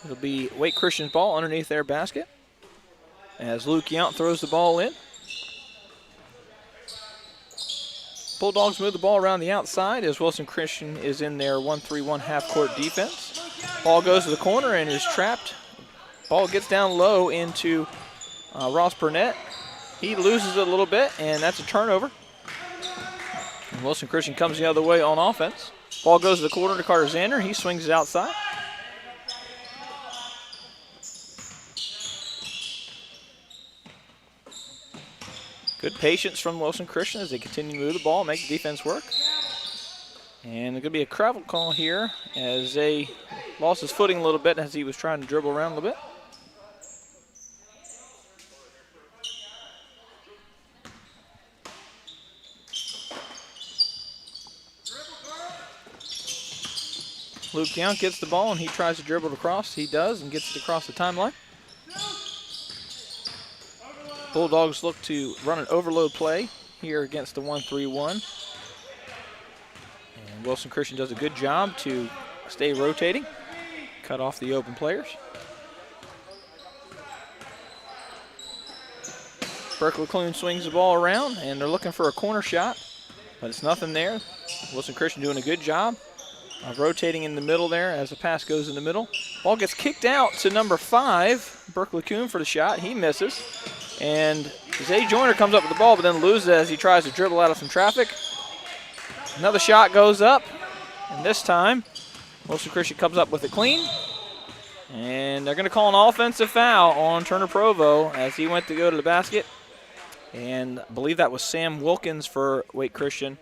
it'll be Wake Christian's ball underneath their basket as Luke Yount throws the ball in. Bulldogs move the ball around the outside as Wilson Christian is in their 1-3-1 half-court defense. Ball goes to the corner and is trapped. Ball gets down low into Ross Burnett. He loses it a little bit, and that's a turnover. And Wilson Christian comes the other way on offense. Ball goes to the corner to Carter Zander. He swings it outside. Good patience from Wilson Christian as they continue to move the ball, make the defense work. And there's going to be a travel call here as they lost his footing a little bit as he was trying to dribble around a little bit. Luke Yount gets the ball and he tries to dribble it across. He does and gets it across the timeline. Bulldogs look to run an overload play here against the 1-3-1. And Wilson Christian does a good job to stay rotating, cut off the open players. Berkeley Clune swings the ball around and they're looking for a corner shot, but it's nothing there. Wilson Christian doing a good job of rotating in the middle there as the pass goes in the middle. Ball gets kicked out to number 5, Berkeley Kuhn for the shot. He misses. And Zay Joyner comes up with the ball but then loses as he tries to dribble out of some traffic. Another shot goes up. And this time, Wilson Christian comes up with it clean. And they're going to call an offensive foul on Turner Provo as he went to go to the basket. And I believe that was Sam Wilkins for Wake Christian.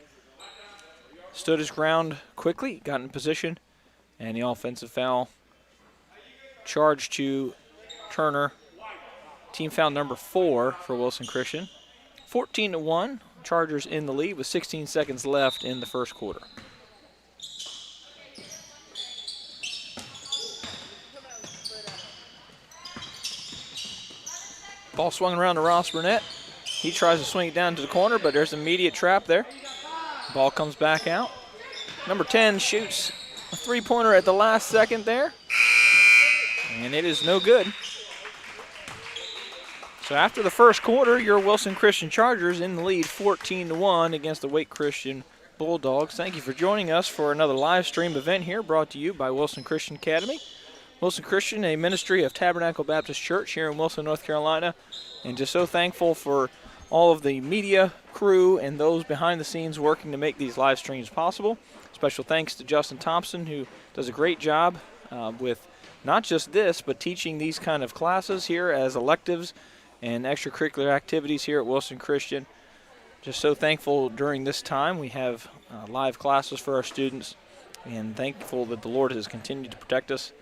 Stood his ground quickly, got in position, and the offensive foul charge to Turner. Team foul number 4 for Wilson Christian. 14-1, Chargers in the lead with 16 seconds left in the first quarter. Ball swung around to Ross Burnett. He tries to swing it down to the corner, but there's an immediate trap there. Ball comes back out. Number 10 shoots a three-pointer at the last second there. And it is no good. So after the first quarter, your Wilson Christian Chargers in the lead 14-1 against the Wake Christian Bulldogs. Thank you for joining us for another live stream event here brought to you by Wilson Christian Academy. Wilson Christian, a ministry of Tabernacle Baptist Church here in Wilson, North Carolina. And just so thankful for all of the media crew and those behind the scenes working to make these live streams possible. Special thanks to Justin Thompson, who does a great job with not just this, but teaching these kind of classes here as electives and extracurricular activities here at Wilson Christian. Just so thankful during this time we have live classes for our students, and thankful that the Lord has continued to protect us.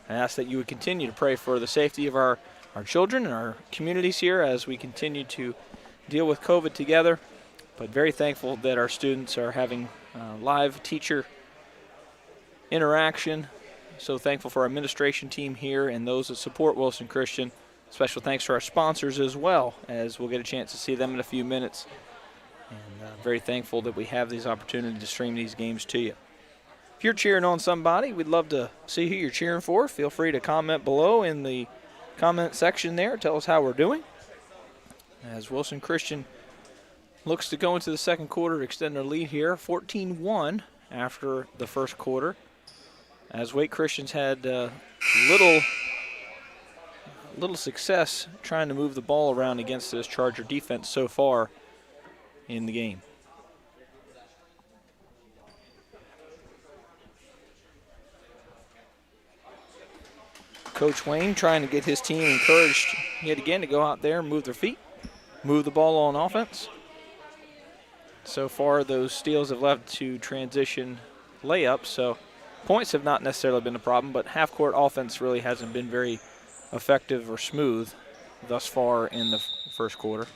I ask that you would continue to pray for the safety of our children and our communities here as we continue to deal with COVID together, but very thankful that our students are having live teacher interaction. So thankful for our administration team here and those that support Wilson Christian. Special thanks to our sponsors as well, as we'll get a chance to see them in a few minutes. And very thankful that we have these opportunities to stream these games to you. If you're cheering on somebody, we'd love to see who you're cheering for. Feel free to comment below in the comment section there. Tell us how we're doing. As Wilson Christian looks to go into the second quarter to extend their lead here, 14-1 after the first quarter. As Wake Christian's had little success trying to move the ball around against this Charger defense so far in the game. Coach Wayne trying to get his team encouraged yet again to go out there and move their feet, move the ball on offense. So far, those steals have led to transition layups, so points have not necessarily been a problem, but half-court offense really hasn't been very effective or smooth thus far in the first quarter.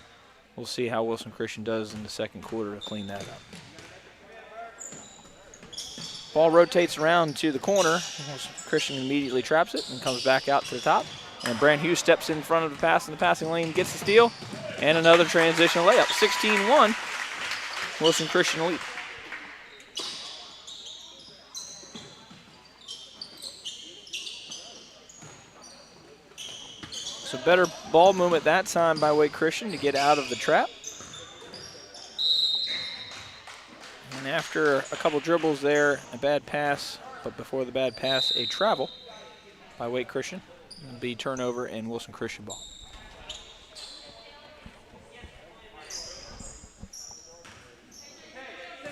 We'll see how Wilson Christian does in the second quarter to clean that up. Ball rotates around to the corner. Christian immediately traps it and comes back out to the top. And Brand Hughes steps in front of the pass in the passing lane, gets the steal, and another transition layup. 16-1, Wilson Christian lead. So better ball movement that time by Wake Christian to get out of the trap. And after a couple dribbles there, a bad pass, but before the bad pass, a travel by Wake Christian. It'll be turnover and Wilson Christian ball.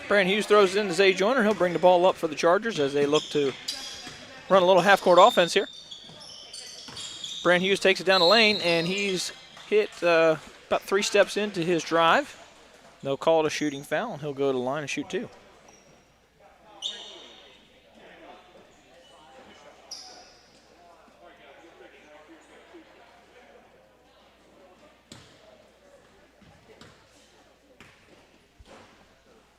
Brandon Hughes throws it in to Zay Joyner. He'll bring the ball up for the Chargers as they look to run a little half-court offense here. Brandon Hughes takes it down the lane, and he's hit about 3 steps into his drive. They'll call it a shooting foul, and he'll go to the line and shoot 2.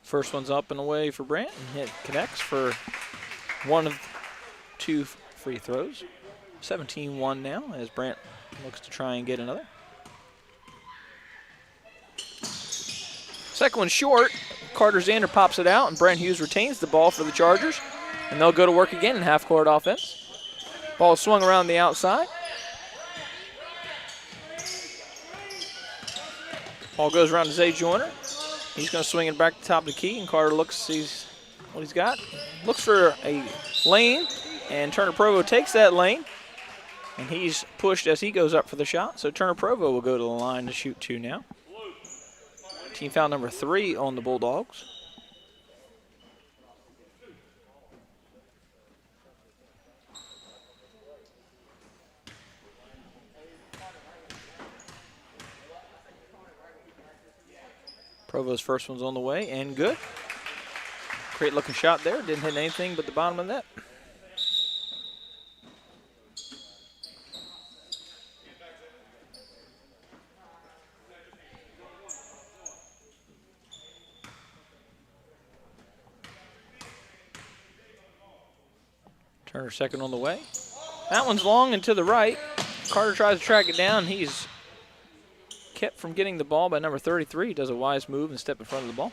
First one's up and away for Brant, and it connects for one of 2 free throws. 17-1 now as Brant looks to try and get another. Second one short. Carter Zander pops it out, and Brent Hughes retains the ball for the Chargers. And they'll go to work again in half-court offense. Ball swung around the outside. Ball goes around to Zay Joyner. He's going to swing it back to the top of the key, and Carter looks, sees what he's got. Looks for a lane, and Turner Provo takes that lane. And he's pushed as he goes up for the shot. So Turner Provo will go to the line to shoot 2 now. Team foul number 3 on the Bulldogs. Provo's first one's on the way and good. Great looking shot there. Didn't hit anything but the bottom of the net. Turner second on the way. That one's long and to the right. Carter tries to track it down. He's kept from getting the ball by number 33. He does a wise move and step in front of the ball.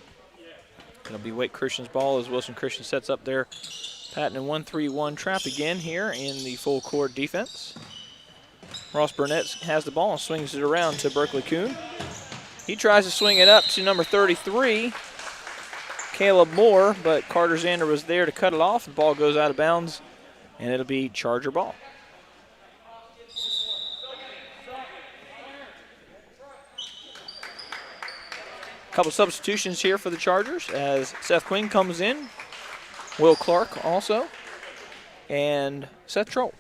It'll be Wake Christian's ball as Wilson Christian sets up their patented 1-3-1 trap again here in the full court defense. Ross Burnett has the ball and swings it around to Berkeley Kuhn. He tries to swing it up to number 33, Caleb Moore, but Carter Zander was there to cut it off. The ball goes out of bounds, and it'll be Charger ball. Couple substitutions here for the Chargers as Seth Quinn comes in, Will Clark also, and Seth Troll.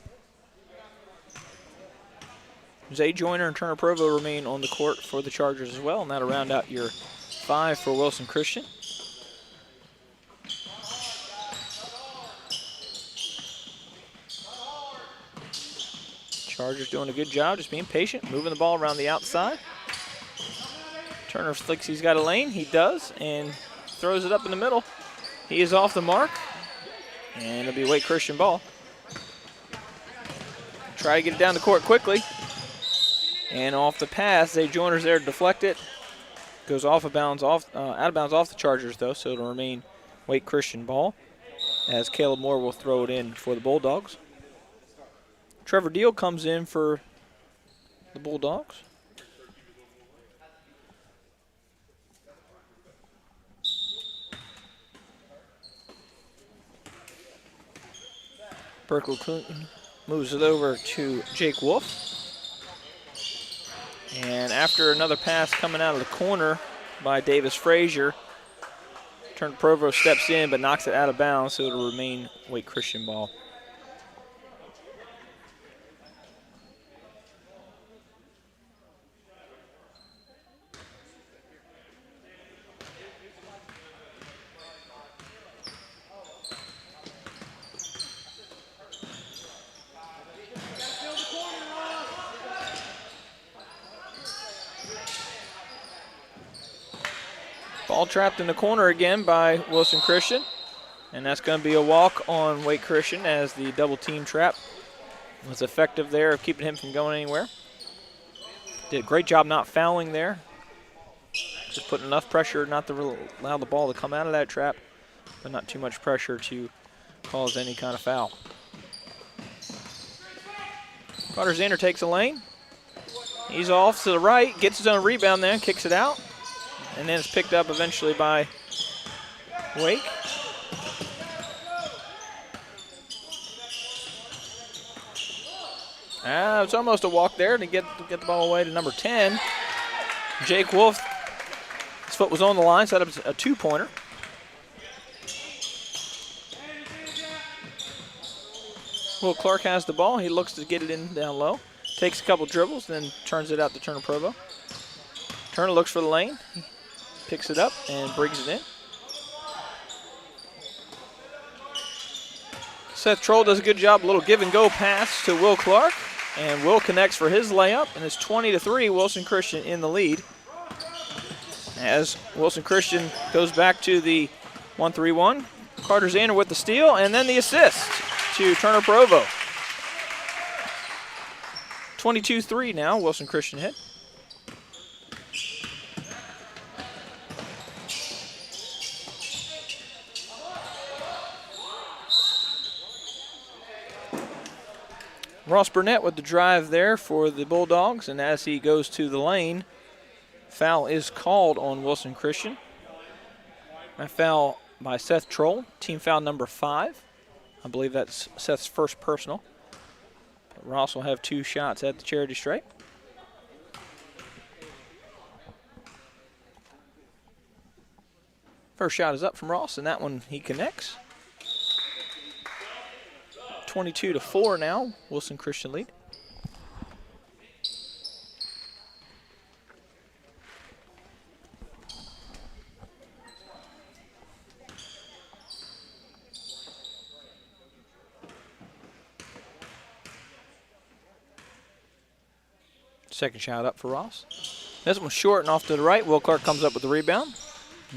Zay Joyner and Turner Provo remain on the court for the Chargers as well, and that'll round out your 5 for Wilson Christian. Chargers doing a good job, just being patient, moving the ball around the outside. Turner thinks he's got a lane. He does, and throws it up in the middle. He is off the mark, and it'll be Wake Christian ball. Try to get it down the court quickly, and off the pass. Zay Joyner's there to deflect it. Goes off of bounds, out of bounds off the Chargers though, so it'll remain Wake Christian ball, as Caleb Moore will throw it in for the Bulldogs. Trevor Deal comes in for the Bulldogs. Berkeley Clinton moves it over to Jake Wolf. And after another pass coming out of the corner by Davis Frazier, Turner Provo steps in but knocks it out of bounds, so it'll remain Wake Christian ball. Ball trapped in the corner again by Wilson Christian. And that's going to be a walk on Wake Christian as the double team trap was effective there of keeping him from going anywhere. Did a great job not fouling there. Just putting enough pressure not to allow the ball to come out of that trap, but not too much pressure to cause any kind of foul. Carter Zander takes a lane. He's off to the right, gets his own rebound there, kicks it out. And then it's picked up eventually by Wake. It's almost a walk there to get the ball away to number 10. Jake Wolf, his foot was on the line, set up a two-pointer. Will Clark has the ball. He looks to get it in down low. Takes a couple dribbles, then turns it out to Turner Provo. Turner looks for the lane. Picks it up and brings it in. Seth Troll does a good job, a little give and go pass to Will Clark, and Will connects for his layup, and it's 20-3, Wilson Christian in the lead. As Wilson Christian goes back to the 1-3-1, Carter Zander with the steal, and then the assist to Turner Provo. 22-3 now, Wilson Christian hit. Ross Burnett with the drive there for the Bulldogs, and as he goes to the lane, foul is called on Wilson Christian. A foul by Seth Troll, team foul number 5. I believe that's Seth's first personal. But Ross will have 2 shots at the charity stripe. First shot is up from Ross, and that one he connects. 22-4 now, Wilson Christian lead. Second shot up for Ross. This one's short and off to the right. Will Clark comes up with the rebound.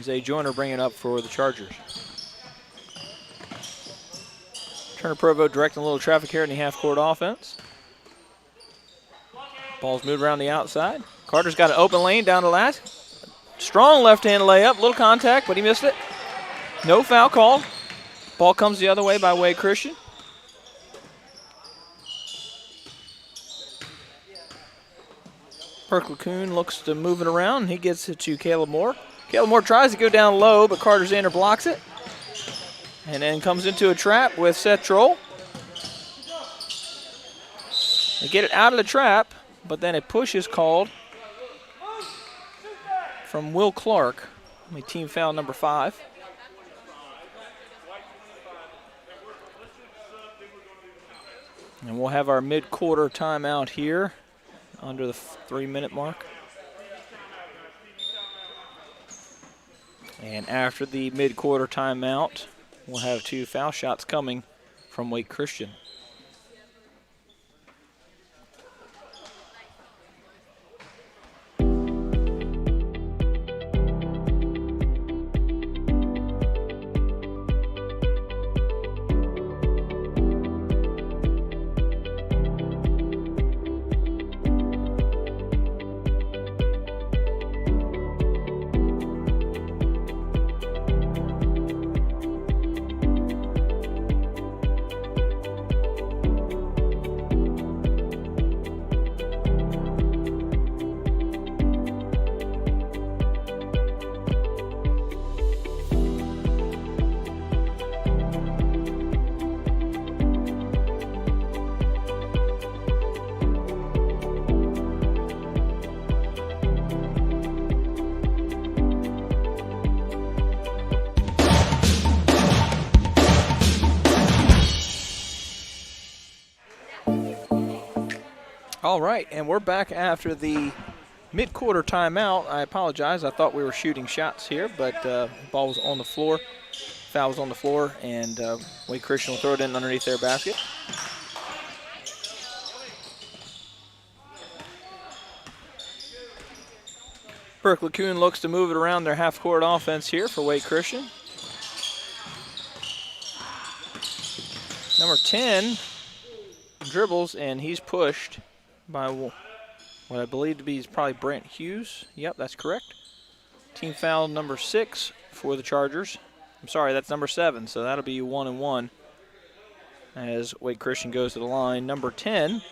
Zay Joyner bringing up for the Chargers. Turner Provo directing a little traffic here in the half-court offense. Ball's moved around the outside. Carter's got an open lane down the last. Strong left-hand layup. Little contact, but he missed it. No foul call. Ball comes the other way by Wade Christian. Perkle-Coon looks to move it around. He gets it to Caleb Moore. Caleb Moore tries to go down low, but Carter Zander blocks it. And then comes into a trap with Seth Troll. They get it out of the trap, but then a push is called from Will Clark. Team foul number 5. And we'll have our mid-quarter timeout here under the 3-minute mark. And after the mid-quarter timeout, we'll have 2 foul shots coming from Wake Christian. All right, and we're back after the mid-quarter timeout. I apologize. I thought we were shooting shots here, but ball was on the floor. Foul was on the floor, and Wake Christian will throw it in underneath their basket. Perkle-Coon looks to move it around their half-court offense here for Wake Christian. Number 10 dribbles, and he's pushed by what I believe to be probably Brent Hughes. Yep, that's correct. Team foul number 6 for the Chargers. I'm sorry, that's number 7, so that'll be 1-1 as Wake Christian goes to the line. Number 10,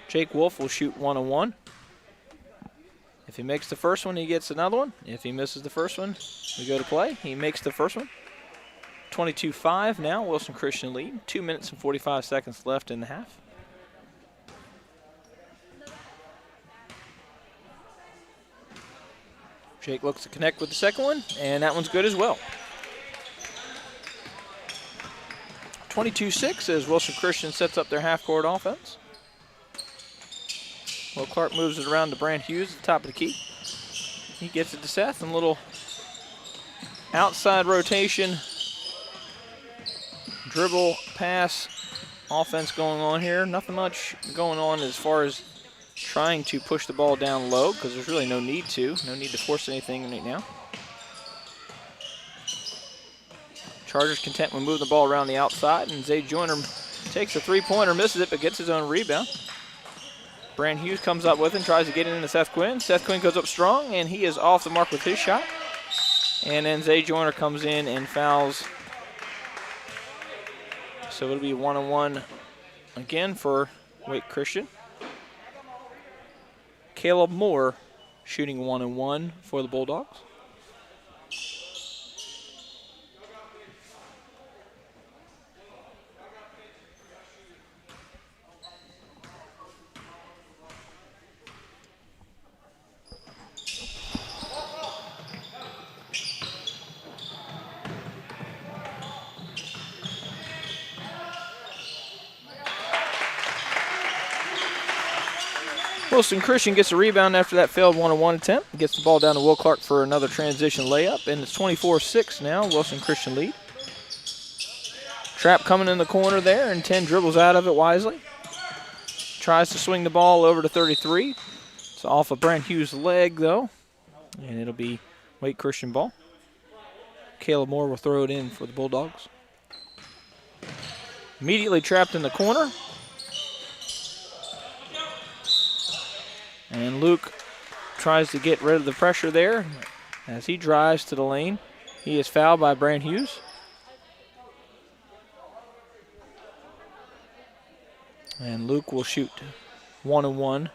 Jake Wolf, will shoot 1-1. If he makes the first one, he gets another one. If he misses the first one, we go to play. He makes the first one. 22-5 now, Wilson Christian lead. 2 minutes and 45 seconds left in the half. Jake looks to connect with the second one, and that one's good as well. 22-6 as Wilson Christian sets up their half-court offense. Will Clark moves it around to Brant Hughes at the top of the key. He gets it to Seth, and a little outside rotation, dribble, pass, offense going on here. Nothing much going on as far as trying to push the ball down low because there's really no need to. No need to force anything right now. Chargers content with moving the ball around the outside, and Zay Joyner takes a three-pointer, misses it, but gets his own rebound. Brand Hughes comes up with it and tries to get it into Seth Quinn. Seth Quinn goes up strong, and he is off the mark with his shot. And then Zay Joyner comes in and fouls. So it'll be 1-1 again for Wake Christian. Caleb Moore shooting 1-1 for the Bulldogs. Wilson Christian gets a rebound after that failed 1-on-1 attempt. Gets the ball down to Will Clark for another transition layup, and it's 24-6 now. Wilson Christian lead. Trap coming in the corner there, and 10 dribbles out of it wisely. Tries to swing the ball over to 33. It's off of Brent Hughes' leg, though, and it'll be Wake Christian ball. Caleb Moore will throw it in for the Bulldogs. Immediately trapped in the corner. And Luke tries to get rid of the pressure there as he drives to the lane. He is fouled by Brant Hughes. And Luke will shoot 1-1.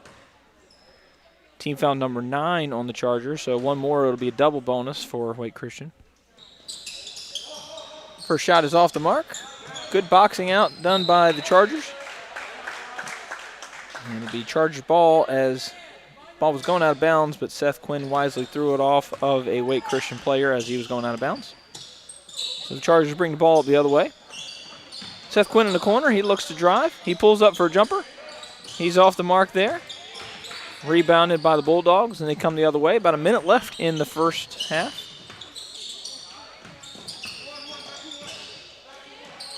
Team foul number 9 on the Chargers, so one more, it'll be a double bonus for Wake Christian. First shot is off the mark. Good boxing out done by the Chargers. And it'll be Chargers ball as ball was going out of bounds, but Seth Quinn wisely threw it off of a Wake Christian player as he was going out of bounds. So the Chargers bring the ball up the other way. Seth Quinn in the corner, he looks to drive. He pulls up for a jumper. He's off the mark there. Rebounded by the Bulldogs, and they come the other way. About a minute left in the first half.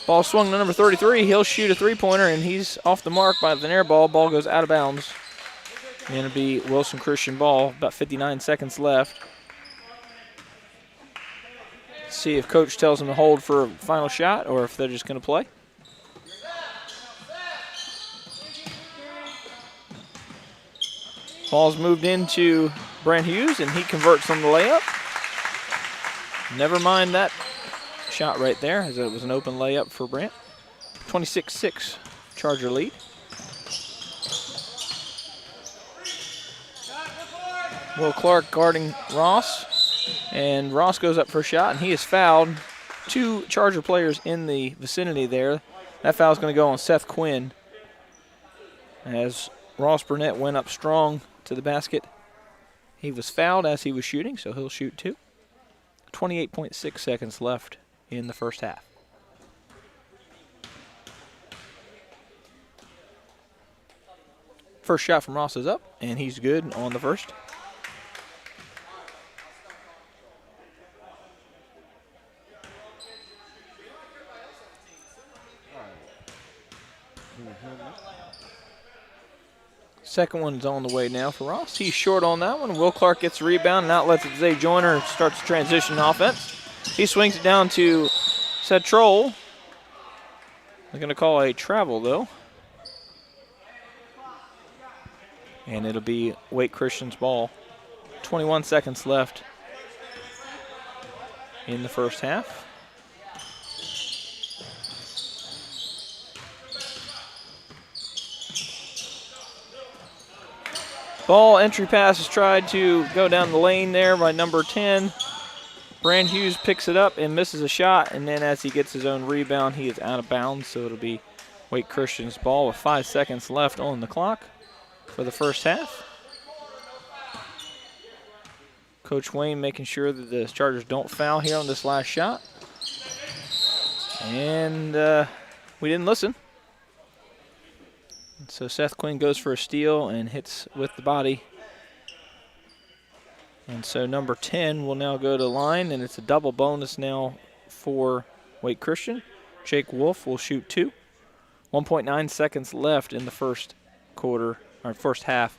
Ball swung to number 33. He'll shoot a three-pointer, and he's off the mark by an air ball. Ball goes out of bounds. And it'll be Wilson Christian ball. About 59 seconds left. Let's see if Coach tells him to hold for a final shot or if they're just going to play. Ball's moved into Brent Hughes, and he converts on the layup. Never mind that shot right there, as it was an open layup for Brent. 26-6 Charger lead. Will Clark guarding Ross, and Ross goes up for a shot, and he is fouled. 2 Charger players in the vicinity there. That foul is going to go on Seth Quinn as Ross Burnett went up strong to the basket. He was fouled as he was shooting, so he'll shoot 2. 28.6 seconds left in the first half. First shot from Ross is up, and he's good on the first. Second one's on the way now for Ross. He's short on that one. Will Clark gets the rebound and outlets it to Zay Joyner. Starts the transition offense. He swings it down to Seth Troll. They're going to call a travel, though. And it'll be Wake Christian's ball. 21 seconds left in the first half. Ball entry pass is tried to go down the lane there by number 10. Brand Hughes picks it up and misses a shot, and then as he gets his own rebound, he is out of bounds, so it'll be Wake Christian's ball with 5 seconds left on the clock for the first half. Coach Wayne making sure that the Chargers don't foul here on this last shot. And we didn't listen. So Seth Quinn goes for a steal and hits with the body. And so number 10 will now go to the line, and it's a double bonus now for Wake Christian. Jake Wolf will shoot 2. 1.9 seconds left in the first quarter, or first half.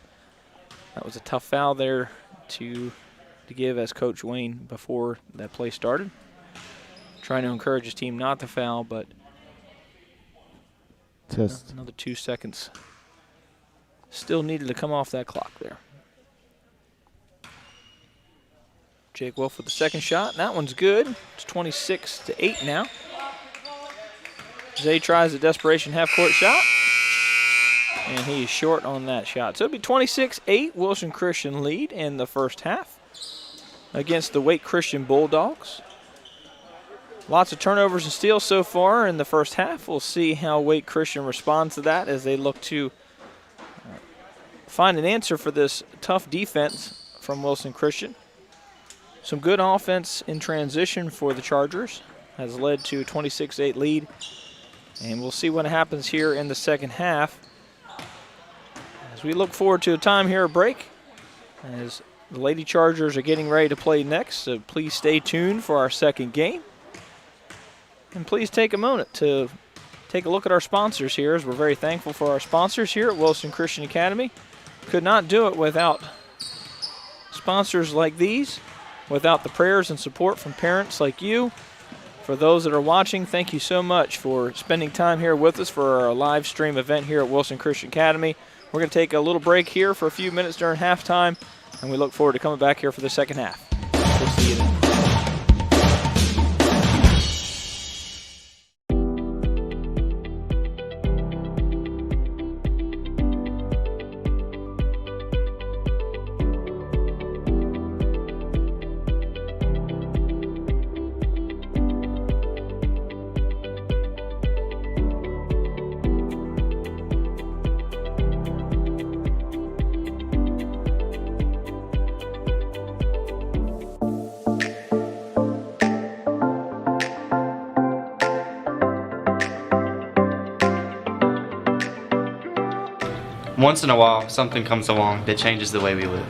That was a tough foul there to give as Coach Wayne before that play started. Trying to encourage his team not to foul, but another 2 seconds still needed to come off that clock there. Jake Wolf with the second shot, and that one's good. It's 26-8 now. Zay tries a desperation half-court shot, and he is short on that shot. So it'll be 26-8, Wilson Christian lead in the first half against the Wake Christian Bulldogs. Lots of turnovers and steals so far in the first half. We'll see how Wake Christian responds to that as they look to find an answer for this tough defense from Wilson Christian. Some good offense in transition for the Chargers has led to a 26-8 lead. And we'll see what happens here in the second half as we look forward to a time here, a break, as the Lady Chargers are getting ready to play next. So please stay tuned for our second game. And please take a moment to take a look at our sponsors here, as we're very thankful for our sponsors here at Wilson Christian Academy. could not do it without sponsors like these, without the prayers and support from parents like you. For those that are watching, thank you so much for spending time here with us for our live stream event here at Wilson Christian Academy. We're going to take a little break here for a few minutes during halftime, and we look forward to coming back here for the second half. We'll see you then. Once in a while, something comes along that changes the way we live.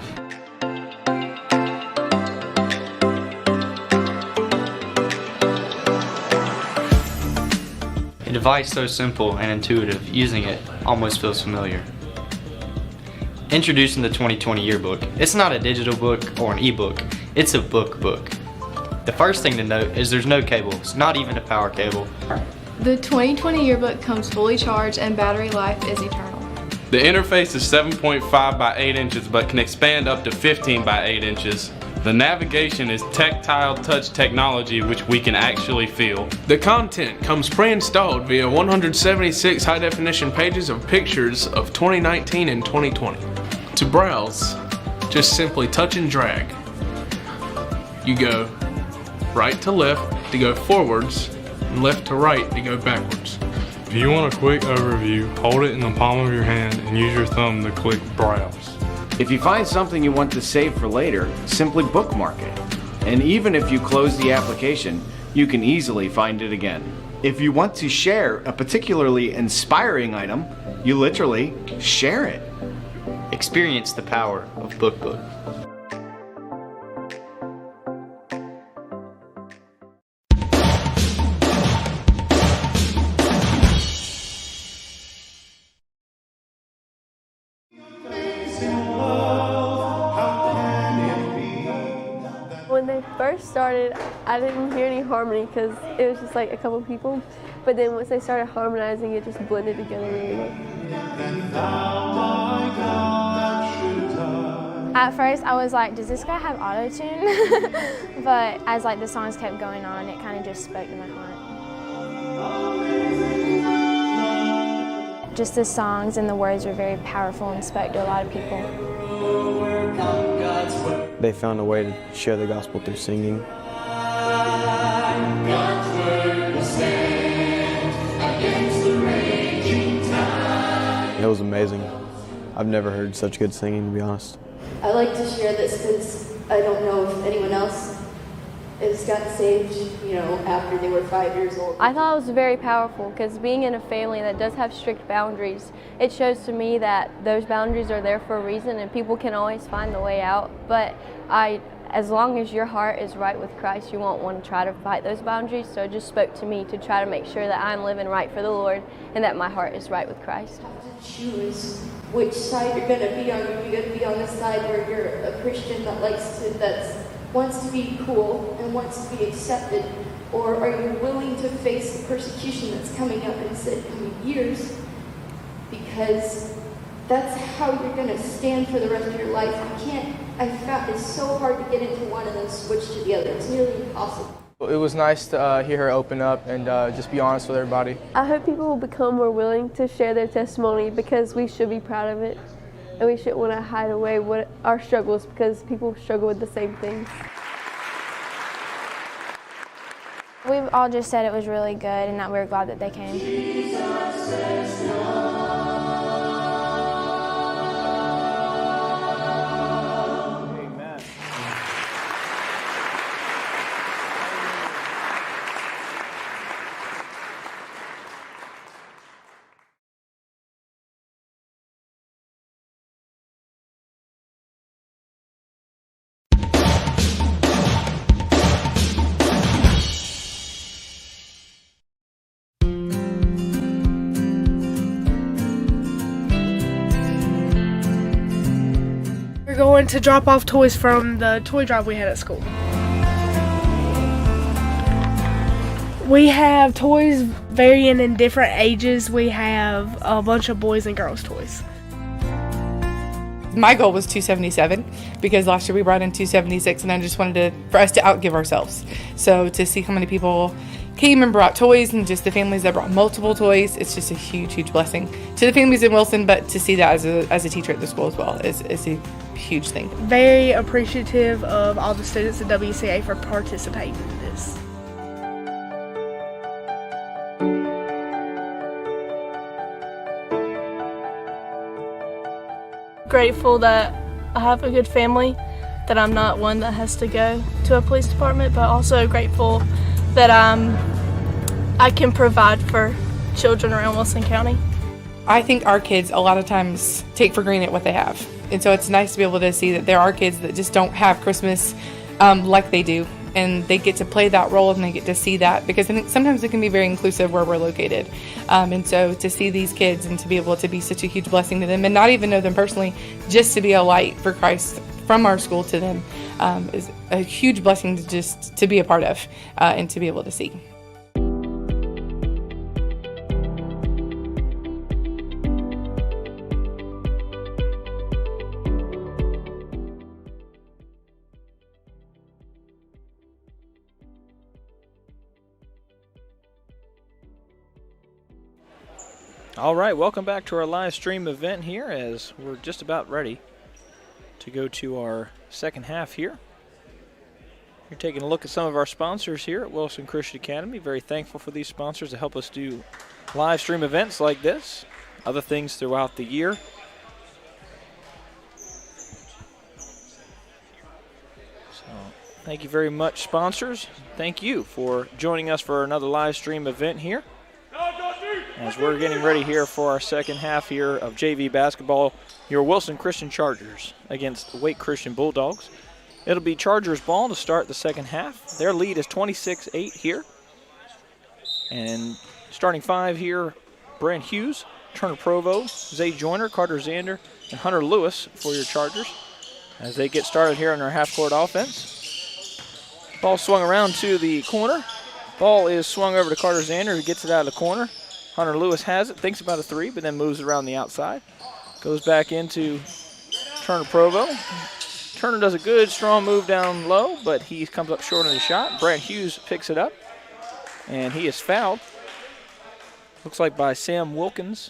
A device so simple and intuitive, using it almost feels familiar. Introducing the 2020 Yearbook. It's not a digital book or an ebook, it's a book. The first thing to note is there's no cables, not even a power cable. The 2020 Yearbook comes fully charged and battery life is eternal. The interface is 7.5 by 8 inches but can expand up to 15 by 8 inches. The navigation is tactile touch technology which we can actually feel. The content comes pre-installed via 176 high-definition pages of pictures of 2019 and 2020. To browse, just simply touch and drag. You go right to left to go forwards and left to right to go backwards. If you want a quick overview, hold it in the palm of your hand and use your thumb to click Browse. If you find something you want to save for later, simply bookmark it. And even if you close the application, you can easily find it again. If you want to share a particularly inspiring item, you literally share it. Experience the power of BookBook. When they first started, I didn't hear any harmony because it was just like a couple people. But then once they started harmonizing, it just blended together really well. At first, I was like, does this guy have auto-tune? But as like the songs kept going on, it kind of just spoke to my heart. Just the songs and the words were very powerful and spoke to a lot of people. They found a way to share the gospel through singing. It was amazing. I've never heard such good singing, to be honest. I like to share this because I don't know if anyone else has gotten saved, after they were 5 years old. I thought it was very powerful because being in a family that does have strict boundaries, it shows to me that those boundaries are there for a reason and people can always find the way out. But as long as your heart is right with Christ, you won't want to try to fight those boundaries. So it just spoke to me to try to make sure that I'm living right for the Lord and that my heart is right with Christ. Choose which side you're going to be on. You're going to be on the side where you're a Christian that wants to be cool and wants to be accepted, or are you willing to face the persecution that's coming up in the coming years? Because that's how you're going to stand for the rest of your life. I found it's so hard to get into one and then switch to the other. It's nearly impossible. It was nice to hear her open up and just be honest with everybody. I hope people will become more willing to share their testimony because we should be proud of it. And we shouldn't want to hide away our struggles because people struggle with the same things. We've all just said it was really good and that we were glad that they came. going to drop off toys from the toy drive we had at school. We have toys varying in different ages. We have a bunch of boys and girls toys. My goal was 277 because last year we brought in 276, and I just wanted for us to outgive ourselves. So to see how many people came and brought toys, and just the families that brought multiple toys, it's just a huge blessing to the families in Wilson, but to see that as a teacher at the school as well is a huge thing. Very appreciative of all the students at WCA for participating in this. Grateful that I have a good family, that I'm not one that has to go to a police department, but also grateful that I can provide for children around Wilson County. I think our kids a lot of times take for granted what they have. And so it's nice to be able to see that there are kids that just don't have Christmas like they do. And they get to play that role and they get to see that, because I think sometimes it can be very inclusive where we're located. And so to see these kids and to be able to be such a huge blessing to them and not even know them personally, just to be a light for Christ from our school to them is a huge blessing to be a part of and to be able to see. All right, welcome back to our live stream event here, as we're just about ready to go to our second half here. You're taking a look at some of our sponsors here at Wilson Christian Academy. Very thankful for these sponsors to help us do live stream events like this, other things throughout the year. So thank you very much, sponsors. Thank you for joining us for another live stream event here, as we're getting ready here for our second half here of JV basketball, your Wilson Christian Chargers against Wake Christian Bulldogs. It'll be Chargers ball to start the second half. Their lead is 26-8 here. And starting five here, Brent Hughes, Turner Provo, Zay Joyner, Carter Zander, and Hunter Lewis for your Chargers as they get started here in their half-court offense. Ball swung around to the corner. Ball is swung over to Carter Zander, who gets it out of the corner. Hunter Lewis has it, thinks about a three, but then moves it around the outside. Goes back into Turner Provo. Turner does a good, strong move down low, but he comes up short on the shot. Brant Hughes picks it up, and he is fouled. Looks like by Sam Wilkins.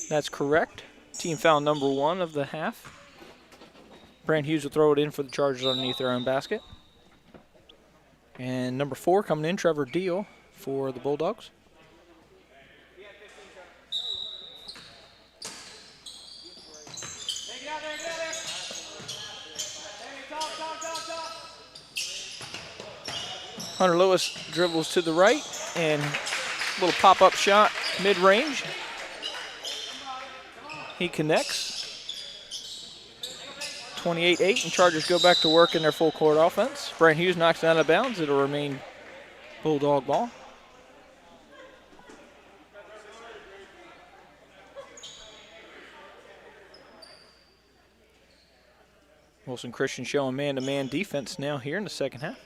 That's correct. Team foul number 1 of the half. Brant Hughes will throw it in for the Chargers underneath their own basket. And number 4 coming in, Trevor Deal for the Bulldogs. Hunter Lewis dribbles to the right, and a little pop-up shot mid-range. He connects. 28-8, and Chargers go back to work in their full-court offense. Brant Hughes knocks it out of bounds. It'll remain Bulldog ball. Wilson Christian showing man-to-man defense now here in the second half.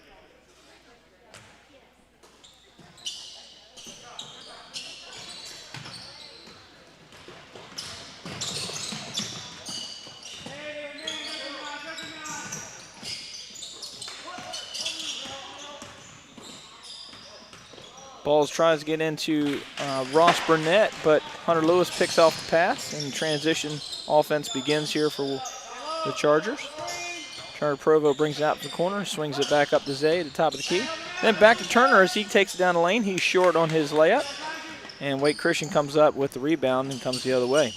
Balls tries to get into Ross Burnett, but Hunter Lewis picks off the pass, and transition offense begins here for the Chargers. Turner Provo brings it out to the corner, swings it back up to Zay at the top of the key. Then back to Turner as he takes it down the lane. He's short on his layup, and Wake Christian comes up with the rebound and comes the other way.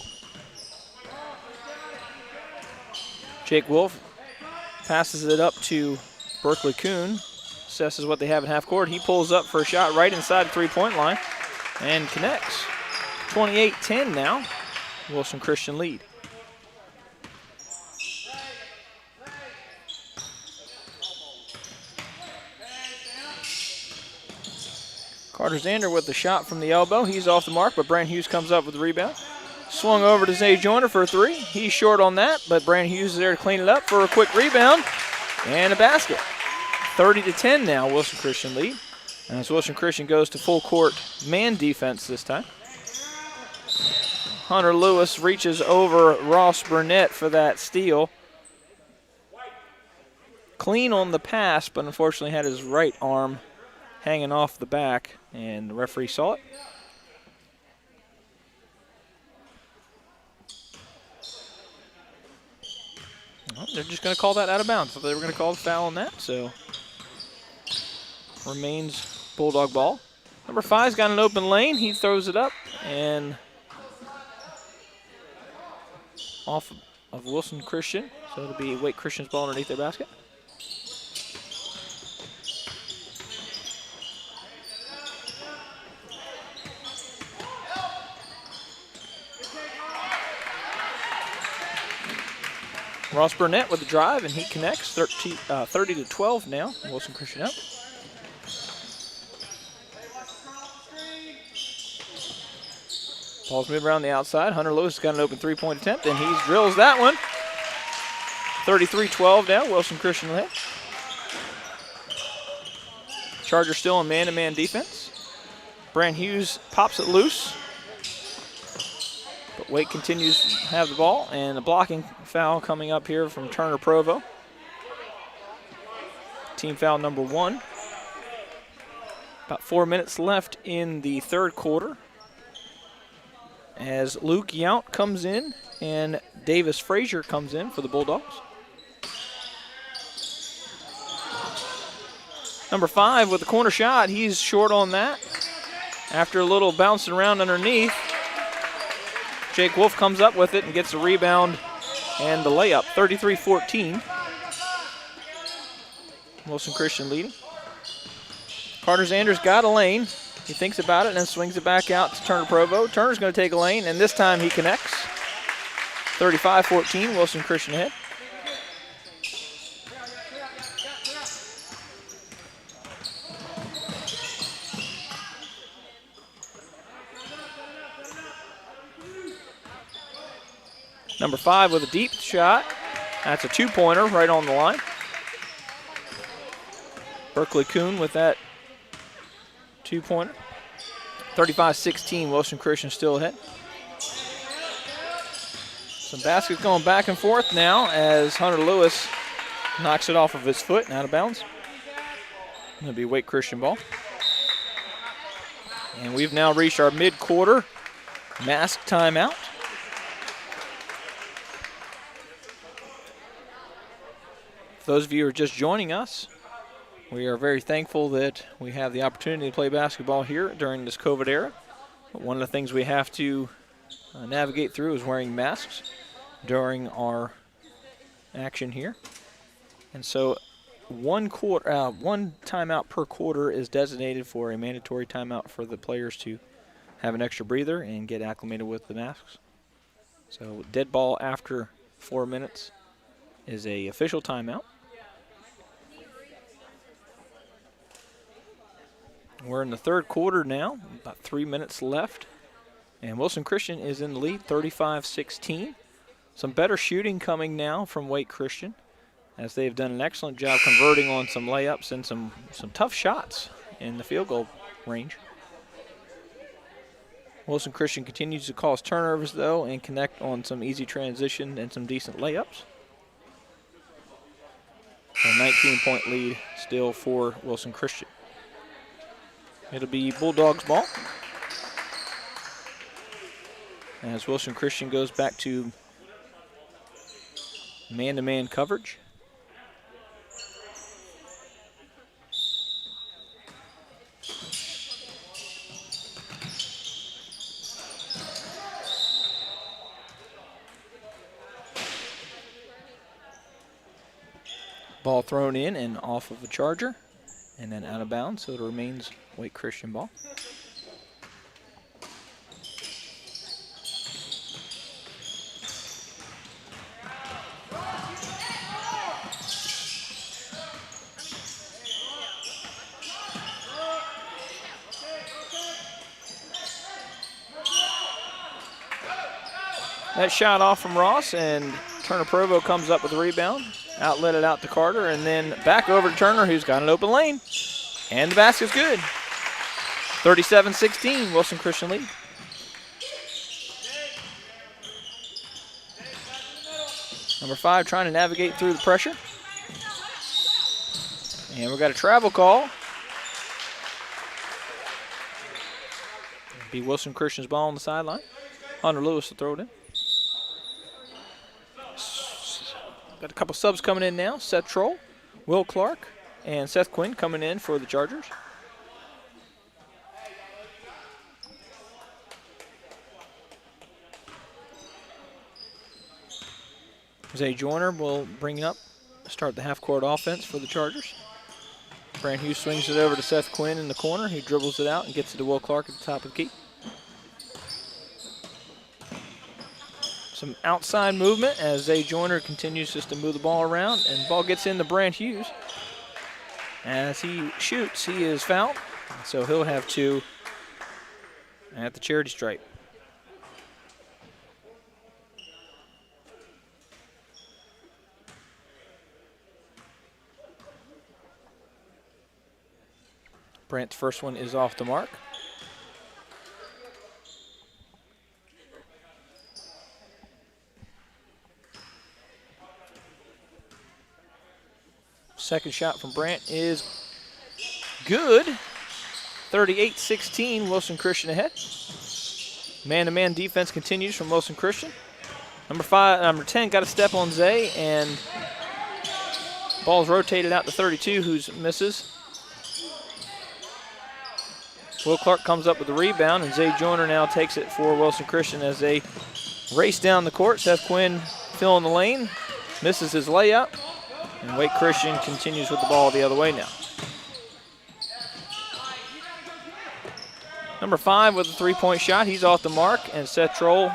Jake Wolf passes it up to Berkeley Kuhn. Assesses what they have in half court. He pulls up for a shot right inside the three-point line and connects. 28-10 now. Wilson Christian lead. Carter Zander with the shot from the elbow. He's off the mark, but Brant Hughes comes up with the rebound. Swung over to Zay Joyner for a three. He's short on that, but Brandon Hughes is there to clean it up for a quick rebound and a basket. 30-10 now, Wilson Christian lead. As Wilson Christian goes to full court man defense this time. Hunter Lewis reaches over Ross Burnett for that steal. Clean on the pass, but unfortunately had his right arm hanging off the back, and the referee saw it. Well, they're just going to call that out of bounds. So they were going to call the foul on that, so remains Bulldog ball. Number 5's got an open lane. He throws it up and off of Wilson Christian. So it'll be Wake Christian's ball underneath their basket. Ross Burnett with the drive, and he connects. 30-12 now. Wilson Christian up. Ball's moving around the outside. Hunter Lewis has got an open three-point attempt, and he drills that one. 33-12 now. Wilson Christian ahead. Chargers still in man-to-man defense. Brand Hughes pops it loose. But Wake continues to have the ball, and a blocking foul coming up here from Turner Provo. Team foul number 1. About 4 minutes left in the third quarter as Luke Yount comes in and Davis Frazier comes in for the Bulldogs. Number 5 with the corner shot. He's short on that. After a little bouncing around underneath, Jake Wolf comes up with it and gets a rebound and the layup. 33-14. Wilson Christian leading. Carter Zanders got a lane. He thinks about it and then swings it back out to Turner Provo. Turner's going to take a lane, and this time he connects. 35-14, Wilson Christian ahead. Number 5 with a deep shot. That's a two-pointer right on the line. Berkeley Kuhn with that two-pointer. 35-16, Wilson Christian still ahead. Some baskets going back and forth now as Hunter Lewis knocks it off of his foot and out of bounds. It'll be Wake Christian ball. And we've now reached our mid-quarter mask timeout. For those of you who are just joining us, we are very thankful that we have the opportunity to play basketball here during this COVID era. But one of the things we have to navigate through is wearing masks during our action here. And so one timeout per quarter is designated for a mandatory timeout for the players to have an extra breather and get acclimated with the masks. So dead ball after 4 minutes is a official timeout. We're in the third quarter now, about 3 minutes left. And Wilson Christian is in the lead, 35-16. Some better shooting coming now from Wake Christian, as they've done an excellent job converting on some layups and some tough shots in the field goal range. Wilson Christian continues to cause turnovers, though, and connect on some easy transition and some decent layups. A 19-point lead still for Wilson Christian. It'll be Bulldogs ball as Wilson Christian goes back to man-to-man coverage. Ball thrown in and off of a Charger and then out of bounds, so it remains Wake Christian ball. That shot off from Ross, and Turner Provo comes up with the rebound. Outlet it out to Carter, and then back over to Turner, who's got an open lane. And the basket's good. 37-16, Wilson Christian lead. Number 5 trying to navigate through the pressure. And we've got a travel call. It'll be Wilson Christian's ball on the sideline. Hunter Lewis will throw it in. Got a couple subs coming in now. Seth Troll, Will Clark, and Seth Quinn coming in for the Chargers. Zay Joyner will bring up, start the half-court offense for the Chargers. Brand Hughes swings it over to Seth Quinn in the corner. He dribbles it out and gets it to Will Clark at the top of the key. Some outside movement as Zay Joyner continues just to move the ball around, and the ball gets into Brand Hughes. As he shoots, he is fouled, so he'll have 2 at the charity stripe. Brandt's first one is off the mark. Second shot from Brandt is good. 38-16, Wilson Christian ahead. Man-to-man defense continues from Wilson Christian. Number 10 got a step on Zay, and ball's rotated out to 32, who misses. Will Clark comes up with the rebound, and Zay Joyner now takes it for Wilson Christian as they race down the court. Seth Quinn filling the lane, misses his layup, and Wake Christian continues with the ball the other way now. Number 5 with a three-point shot. He's off the mark, and Seth Troll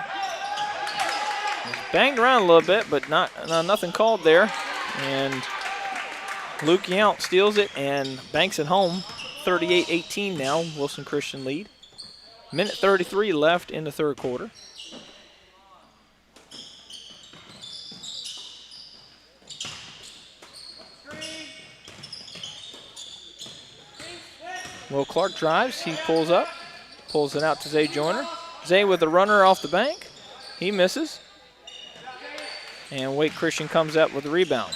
banged around a little bit, but nothing called there. And Luke Yount steals it and banks it home. 38-18 now, Wilson Christian lead. Minute 33 left in the third quarter. Will Clark drives, he pulls up, pulls it out to Zay Joyner. Zay with the runner off the bank, he misses. And Wake Christian comes up with the rebound.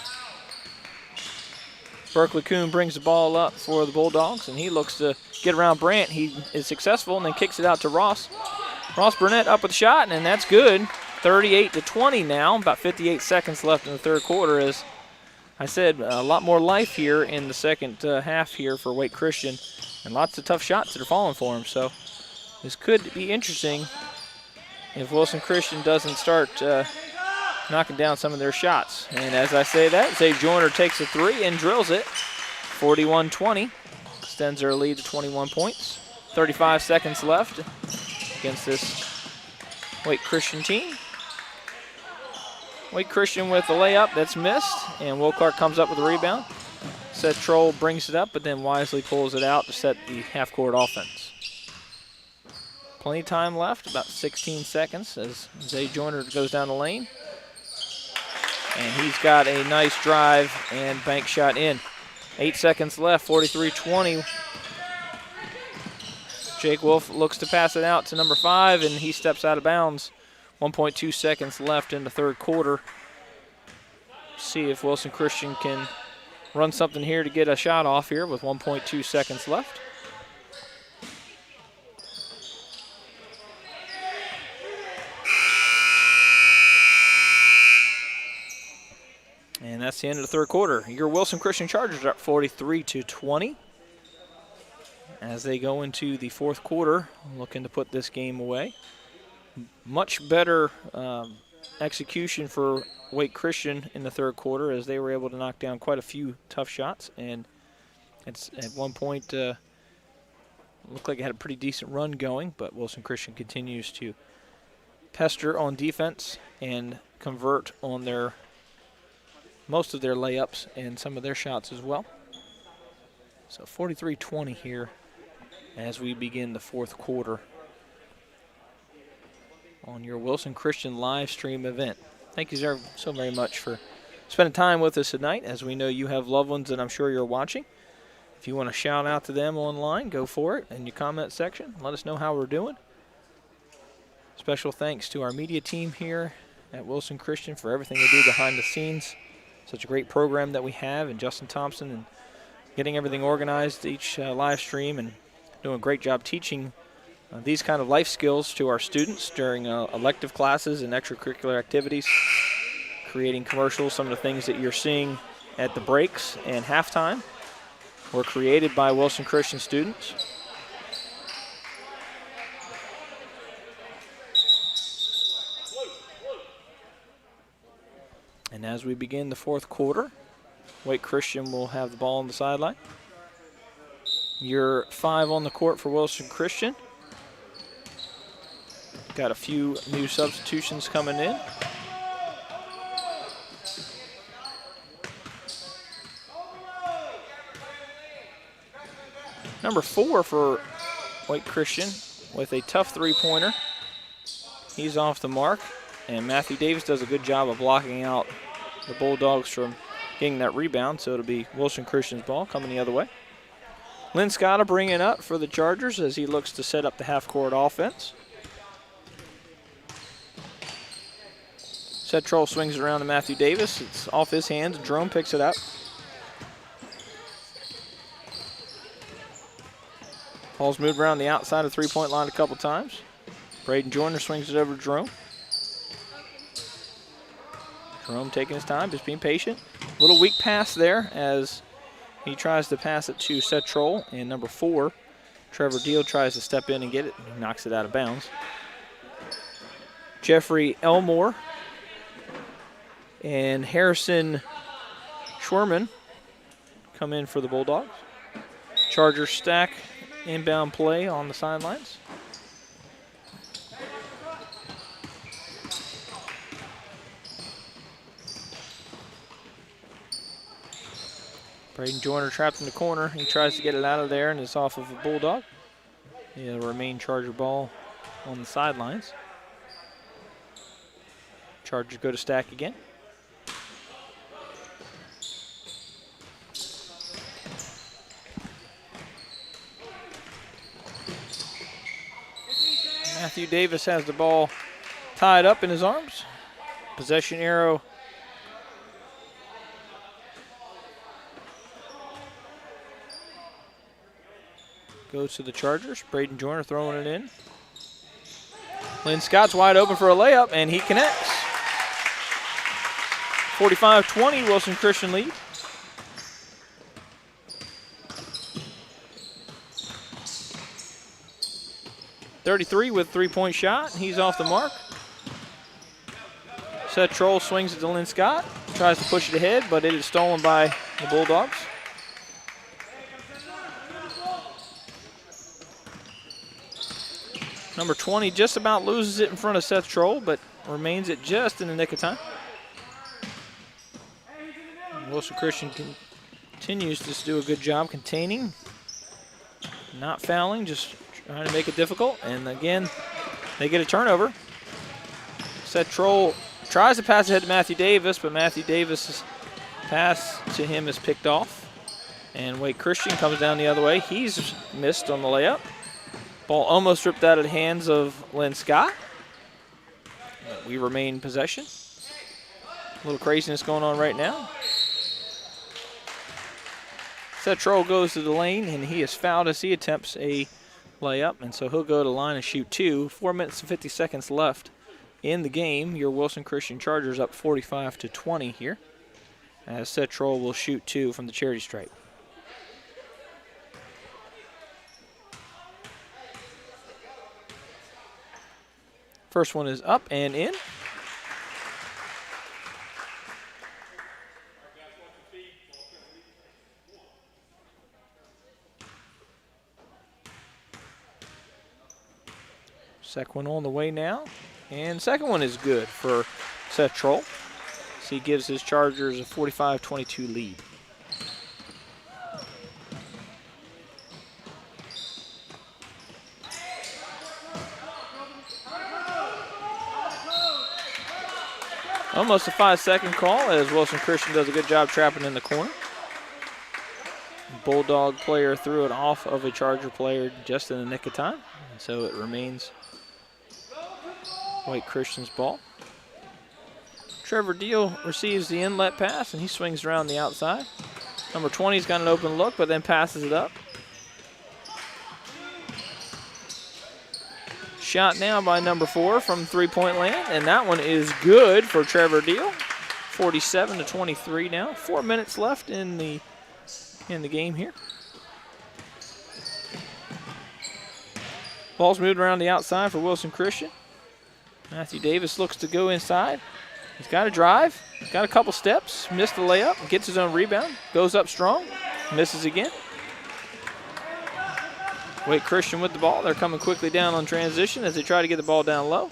Berkeley Kuhn brings the ball up for the Bulldogs, and he looks to get around Brandt. He is successful and then kicks it out to Ross. Ross Burnett up with a shot, and that's good. 38-20 now, about 58 seconds left in the third quarter. As I said, a lot more life here in the second half here for Wake Christian, and lots of tough shots that are falling for him. So this could be interesting if Wilson Christian doesn't start knocking down some of their shots. And as I say that, Zay Joyner takes a three and drills it. 41-20, extends their lead to 21 points. 35 seconds left against this Wake Christian team. Wake Christian with the layup, that's missed, and Will Clark comes up with the rebound. Seth Troll brings it up, but then wisely pulls it out to set the half-court offense. Plenty of time left, about 16 seconds as Zay Joyner goes down the lane. And he's got a nice drive and bank shot in. 8 seconds left, 43-20. Jake Wolf looks to pass it out to number 5, and he steps out of bounds. 1.2 seconds left in the third quarter. See if Wilson Christian can run something here to get a shot off here with 1.2 seconds left. And that's the end of the third quarter. Your Wilson Christian Chargers are up 43-20 as they go into the fourth quarter, looking to put this game away. Much better execution for Wake Christian in the third quarter as they were able to knock down quite a few tough shots. And it's at one point looked like it had a pretty decent run going, but Wilson Christian continues to pester on defense and convert on their most of their layups and some of their shots as well. So 43-20 here as we begin the fourth quarter. on your Wilson Christian live stream event. Thank you so very much for spending time with us tonight, as we know you have loved ones that I'm sure you're watching. If you want to shout out to them online, go for it in your comment section. Let us know how we're doing. Special thanks to our media team here at Wilson Christian for everything they do behind the scenes. Such a great program that we have, and Justin Thompson and getting everything organized each live stream, and doing a great job teaching these kind of life skills to our students during elective classes and extracurricular activities, creating commercials. Some of the things that you're seeing at the breaks and halftime were created by Wilson Christian students. And as we begin the fourth quarter, Wake Christian will have the ball on the sideline. Year 5 on the court for Wilson Christian. Got a few new substitutions coming in. Number 4 for Wake Christian with a tough three-pointer. He's off the mark, and Matthew Davis does a good job of blocking out the Bulldogs from getting that rebound, so it'll be Wilson Christian's ball coming the other way. Lynn Scotta bringing up for the Chargers as he looks to set up the half-court offense. Seth Troll swings it around to Matthew Davis. It's off his hands. Jerome picks it up. Ball's moved around the outside of the three-point line a couple times. Braden Joyner swings it over to Jerome. Jerome taking his time, just being patient. Little weak pass there as he tries to pass it to Seth Troll. And number 4, Trevor Deal, tries to step in and get it. He knocks it out of bounds. Jeffrey Elmore and Harrison Schwerman come in for the Bulldogs. Chargers stack inbound play on the sidelines. Braden Joyner trapped in the corner. He tries to get it out of there, and it's off of a Bulldog. It'll remain Charger ball on the sidelines. Chargers go to stack again. Matthew Davis has the ball tied up in his arms. Possession arrow goes to the Chargers. Braden Joyner throwing it in. Lynn Scott's wide open for a layup, and he connects. 45-20, Wilson Christian lead. .33 with three-point shot. He's off the mark. Seth Troll swings it to Lynn Scott. Tries to push it ahead, but it is stolen by the Bulldogs. Number 20 just about loses it in front of Seth Troll, but remains it just in the nick of time. Wilson Christian continues to do a good job containing, not fouling, just trying to make it difficult. And again, they get a turnover. Seth Troll tries to pass ahead to Matthew Davis, but Matthew Davis' pass to him is picked off. And Wake Christian comes down the other way. He's missed on the layup. Ball almost ripped out of the hands of Lynn Scott. We remain in possession. A little craziness going on right now. Seth Troll goes to the lane, and he is fouled as he attempts a layup, and so he'll go to the line and shoot 2. 4 minutes and 50 seconds left in the game. Your Wilson Christian Chargers up 45-20 here, as Seth Troll will shoot 2 from the charity stripe. First one is up and in. Second one on the way now. And second one is good for Seth Troll. So he gives his Chargers a 45-22 lead. Almost a 5-second call as Wilson Christian does a good job trapping in the corner. Bulldog player threw it off of a Charger player just in the nick of time. And so it remains White Christian's ball. Trevor Deal receives the inlet pass and he swings around the outside. Number 20's got an open look but then passes it up. Shot now by number 4 from three-point land, and that one is good for Trevor Deal. 47-23 now. 4 minutes left in the game here. Ball's moved around the outside for Wilson Christian. Matthew Davis looks to go inside. He's got a drive, got a couple steps, missed the layup, gets his own rebound, goes up strong, misses again. Wake Christian with the ball. They're coming quickly down on transition as they try to get the ball down low.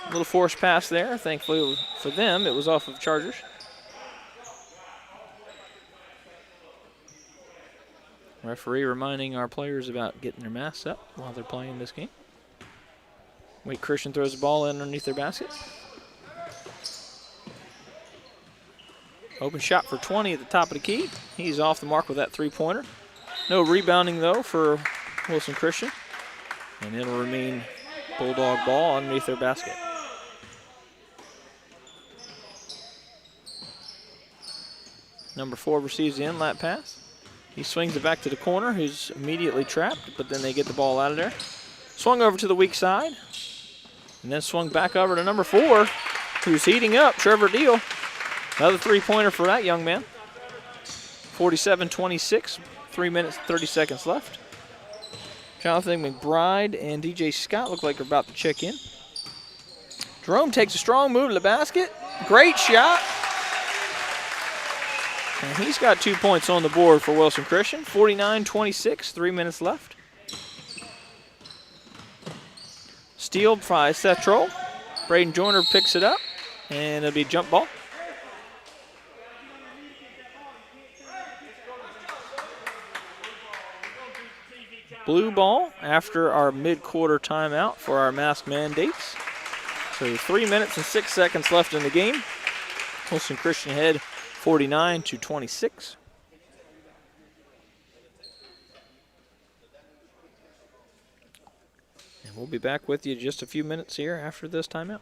A little forced pass there. Thankfully for them, it was off of Chargers. Referee reminding our players about getting their masks up while they're playing this game. Wake Christian throws the ball in underneath their basket. Open shot for 20 at the top of the key. He's off the mark with that three-pointer. No rebounding, though, for Wilson Christian. And it'll remain Bulldog ball underneath their basket. Number 4 receives the inlet pass. He swings it back to the corner, who's immediately trapped, but then they get the ball out of there. Swung over to the weak side, and then swung back over to number 4, who's heating up, Trevor Deal. Another three-pointer for that young man. 47-26. 3 minutes, 30 seconds left. Jonathan McBride and DJ Scott look like they're about to check in. Jerome takes a strong move to the basket. Great shot. And he's got 2 points on the board for Wilson Christian. 49-26, 3 minutes left. Steal by Seth Troll. Braden Joyner picks it up, and it'll be a jump ball. Blue ball after our mid-quarter timeout for our mask mandates. So 3 minutes and 6 seconds left in the game. Wilson Christian ahead 49-26. And we'll be back with you just a few minutes here after this timeout.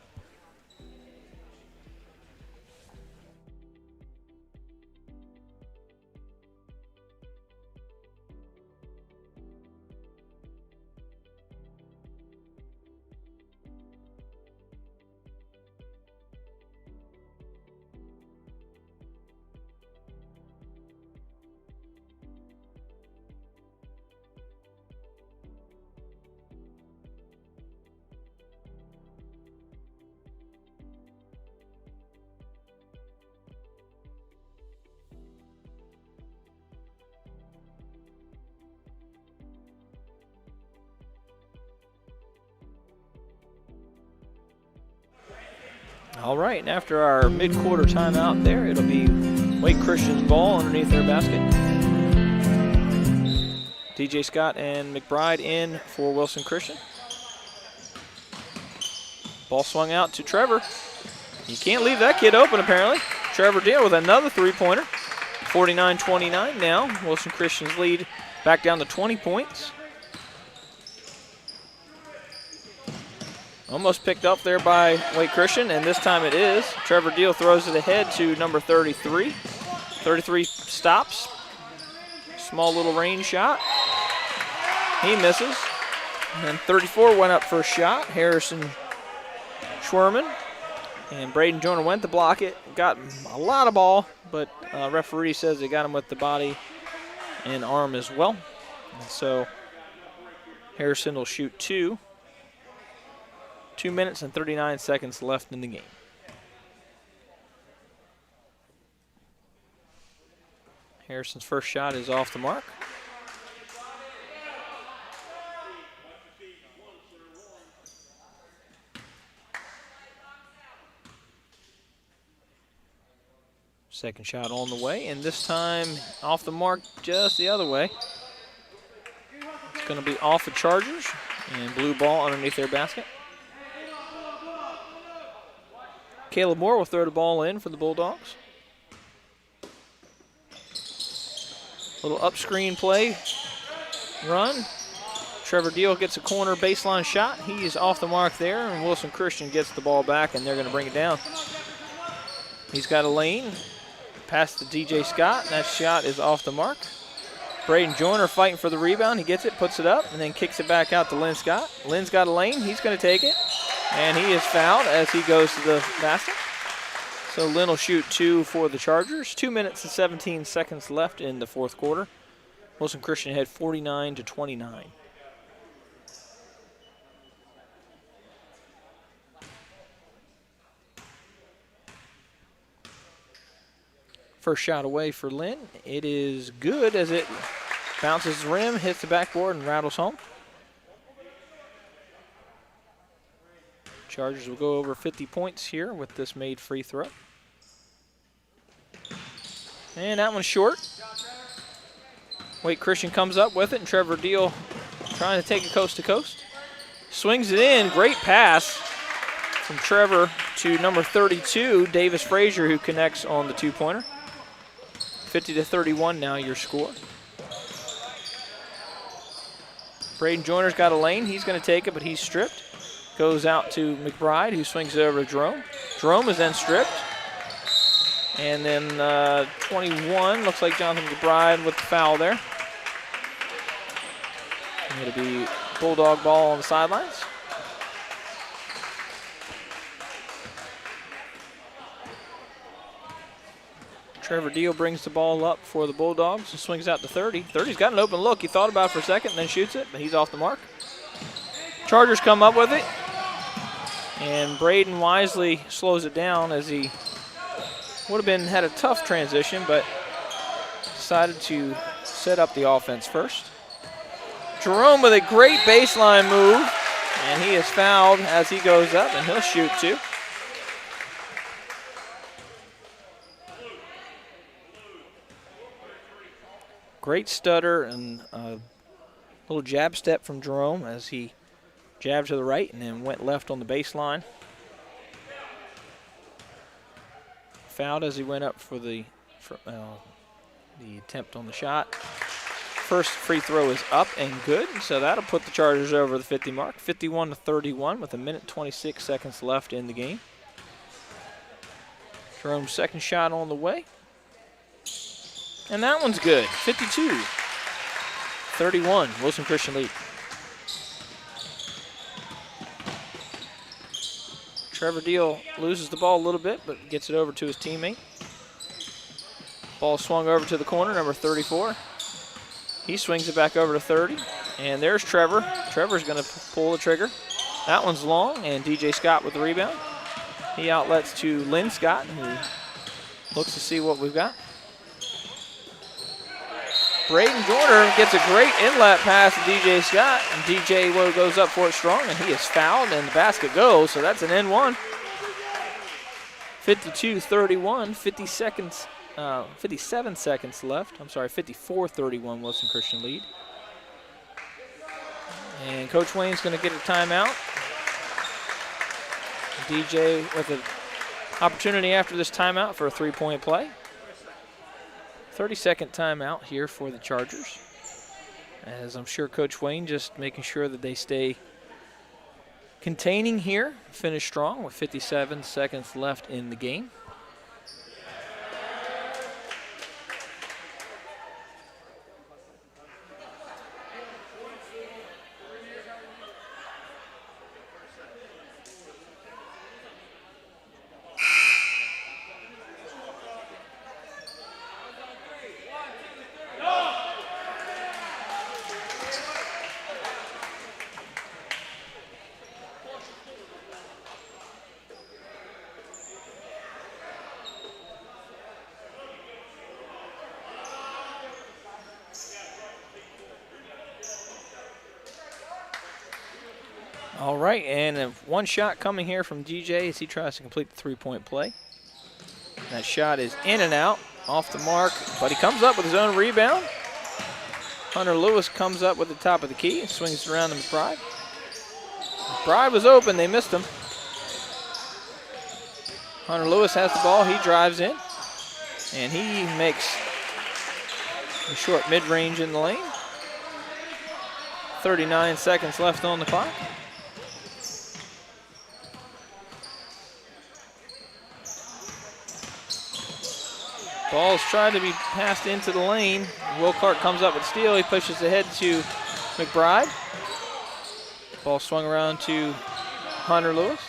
All right, and after our mid-quarter timeout there, it'll be Wake Christian's ball underneath their basket. DJ Scott and McBride in for Wilson Christian. Ball swung out to Trevor. You can't leave that kid open, apparently. Trevor Deal with another three-pointer. 49-29 now. Wilson Christian's lead back down to 20 points. Almost picked up there by Wake Christian, and this time it is. Trevor Deal throws it ahead to number 33. 33 stops. Small little range shot. He misses. And 34 went up for a shot. Harrison Schwerman. And Braden Joyner went to block it. Got a lot of ball, but referee says they got him with the body and arm as well. And so Harrison will shoot two. 2 minutes and 39 seconds left in the game. Harrison's first shot is off the mark. Second shot on the way, and this time off the mark just the other way. It's going to be off the Chargers, and blue ball underneath their basket. Caleb Moore will throw the ball in for the Bulldogs. Little up screen play, run. Trevor Deal gets a corner baseline shot. He is off the mark there, and Wilson Christian gets the ball back, and they're going to bring it down. He's got a lane. Pass to DJ Scott, and that shot is off the mark. Braden Joyner fighting for the rebound. He gets it, puts it up, and then kicks it back out to Lynn Scott. Lynn's got a lane. He's going to take it, and he is fouled as he goes to the basket. So Lynn will shoot 2 for the Chargers. 2 minutes and 17 seconds left in the fourth quarter. Wilson Christian ahead 49-29. First shot away for Lynn. It is good as it bounces the rim, hits the backboard, and rattles home. Chargers will go over 50 points here with this made free throw. And that one's short. Wake Christian comes up with it, and Trevor Deal trying to take it coast to coast. Swings it in. Great pass from Trevor to number 32, Davis Frazier, who connects on the two-pointer. 50-31 now your score. Braden Joyner's got a lane. He's going to take it, but he's stripped. Goes out to McBride, who swings it over to Jerome. Jerome is then stripped. And then 21, looks like Jonathan McBride with the foul there. It'll be Bulldog ball on the sidelines. Trevor Deal brings the ball up for the Bulldogs and swings out to 30. 30's got an open look. He thought about it for a second and then shoots it, but he's off the mark. Chargers come up with it. And Braden wisely slows it down as he would have had a tough transition, but decided to set up the offense first. Jerome with a great baseline move, and he is fouled as he goes up, and he'll shoot 2. Great stutter and a little jab step from Jerome as he jabbed to the right and then went left on the baseline. Fouled as he went up for the attempt on the shot. First free throw is up and good, so that'll put the Chargers over the 50 mark. 51-31 with 1:26 seconds left in the game. Jerome's second shot on the way. And that one's good. 52-31, Wilson Christian lead. Trevor Deal loses the ball a little bit, but gets it over to his teammate. Ball swung over to the corner, number 34. He swings it back over to 30, and there's Trevor. Trevor's going to pull the trigger. That one's long, and DJ Scott with the rebound. He outlets to Lynn Scott, who looks to see what we've got. Braden Joyner gets a great inlet pass to DJ Scott, and DJ goes up for it strong, and he is fouled, and the basket goes, so that's an N1. 52-31, 57 seconds left. I'm sorry, 54-31 Wilson Christian lead. And Coach Wayne's going to get a timeout. DJ with an opportunity after this timeout for a three-point play. 30-second timeout here for the Chargers. As I'm sure Coach Wayne just making sure that they stay containing here, finish strong with 57 seconds left in the game. All right, and one shot coming here from DJ as he tries to complete the three-point play. That shot is in and out, off the mark, but he comes up with his own rebound. Hunter Lewis comes up with the top of the key and swings it around to McBride. McBride was open, they missed him. Hunter Lewis has the ball. He drives in, and he makes a short mid-range in the lane. 39 seconds left on the clock. Ball's tried to be passed into the lane. Will Clark comes up with steal. He pushes ahead to McBride. Ball swung around to Hunter Lewis.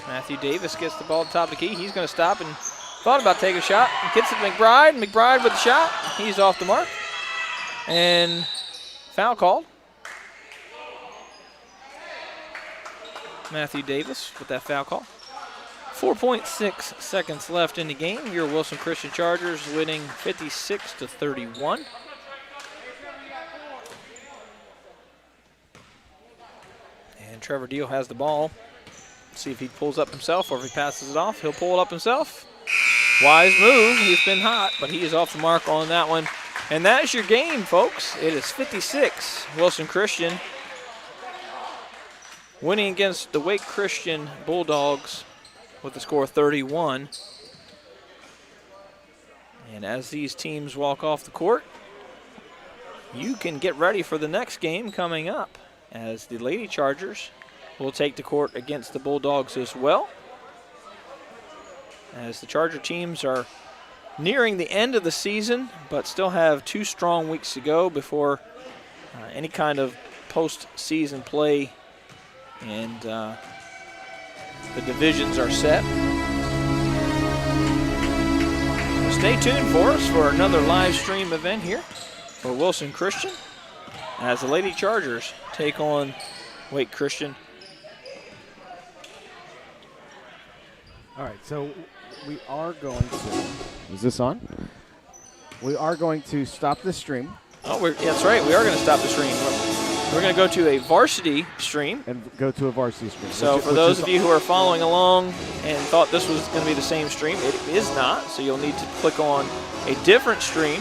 Matthew Davis gets the ball at the top of the key. He's going to stop and thought about taking a shot. Gets it to McBride. McBride with the shot. He's off the mark. And foul called. Matthew Davis with that foul call. 4.6 seconds left in the game. Your Wilson Christian Chargers winning 56-31. And Trevor Deal has the ball. See if he pulls up himself or if he passes it off. He'll pull it up himself. Wise move. He's been hot, but he is off the mark on that one. And that is your game, folks. It is 56. Wilson Christian winning against the Wake Christian Bulldogs with the score 31. And as these teams walk off the court, you can get ready for the next game coming up, as the Lady Chargers will take the court against the Bulldogs as well. As the Charger teams are nearing the end of the season, but still have 2 strong weeks to go before any kind of postseason play, and the divisions are set. So stay tuned for us for another live stream event here for Wilson Christian as the Lady Chargers take on Wake Christian. All right, so we are going to, is this on? We are going to stop the stream. Oh, that's right, we are going to stop the stream. We're going to go to a varsity stream. And go to a varsity stream. So for those of you who are following along and thought this was going to be the same stream, it is not. So you'll need to click on a different stream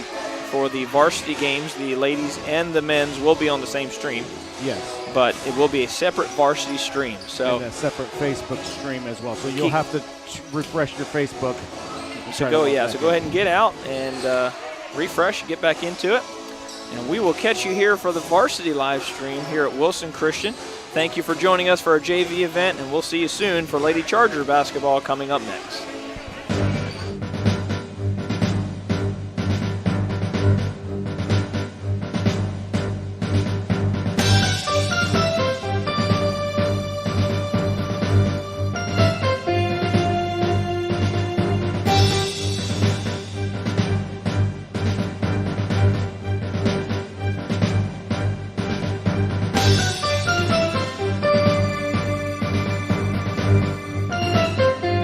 for the varsity games. The ladies and the men's will be on the same stream. Yes. But it will be a separate varsity stream. So and a separate Facebook stream as well. So you'll have to refresh your Facebook. So go ahead and get out and refresh and get back into it. And we will catch you here for the varsity live stream here at Wilson Christian. Thank you for joining us for our JV event, and we'll see you soon for Lady Charger basketball coming up next.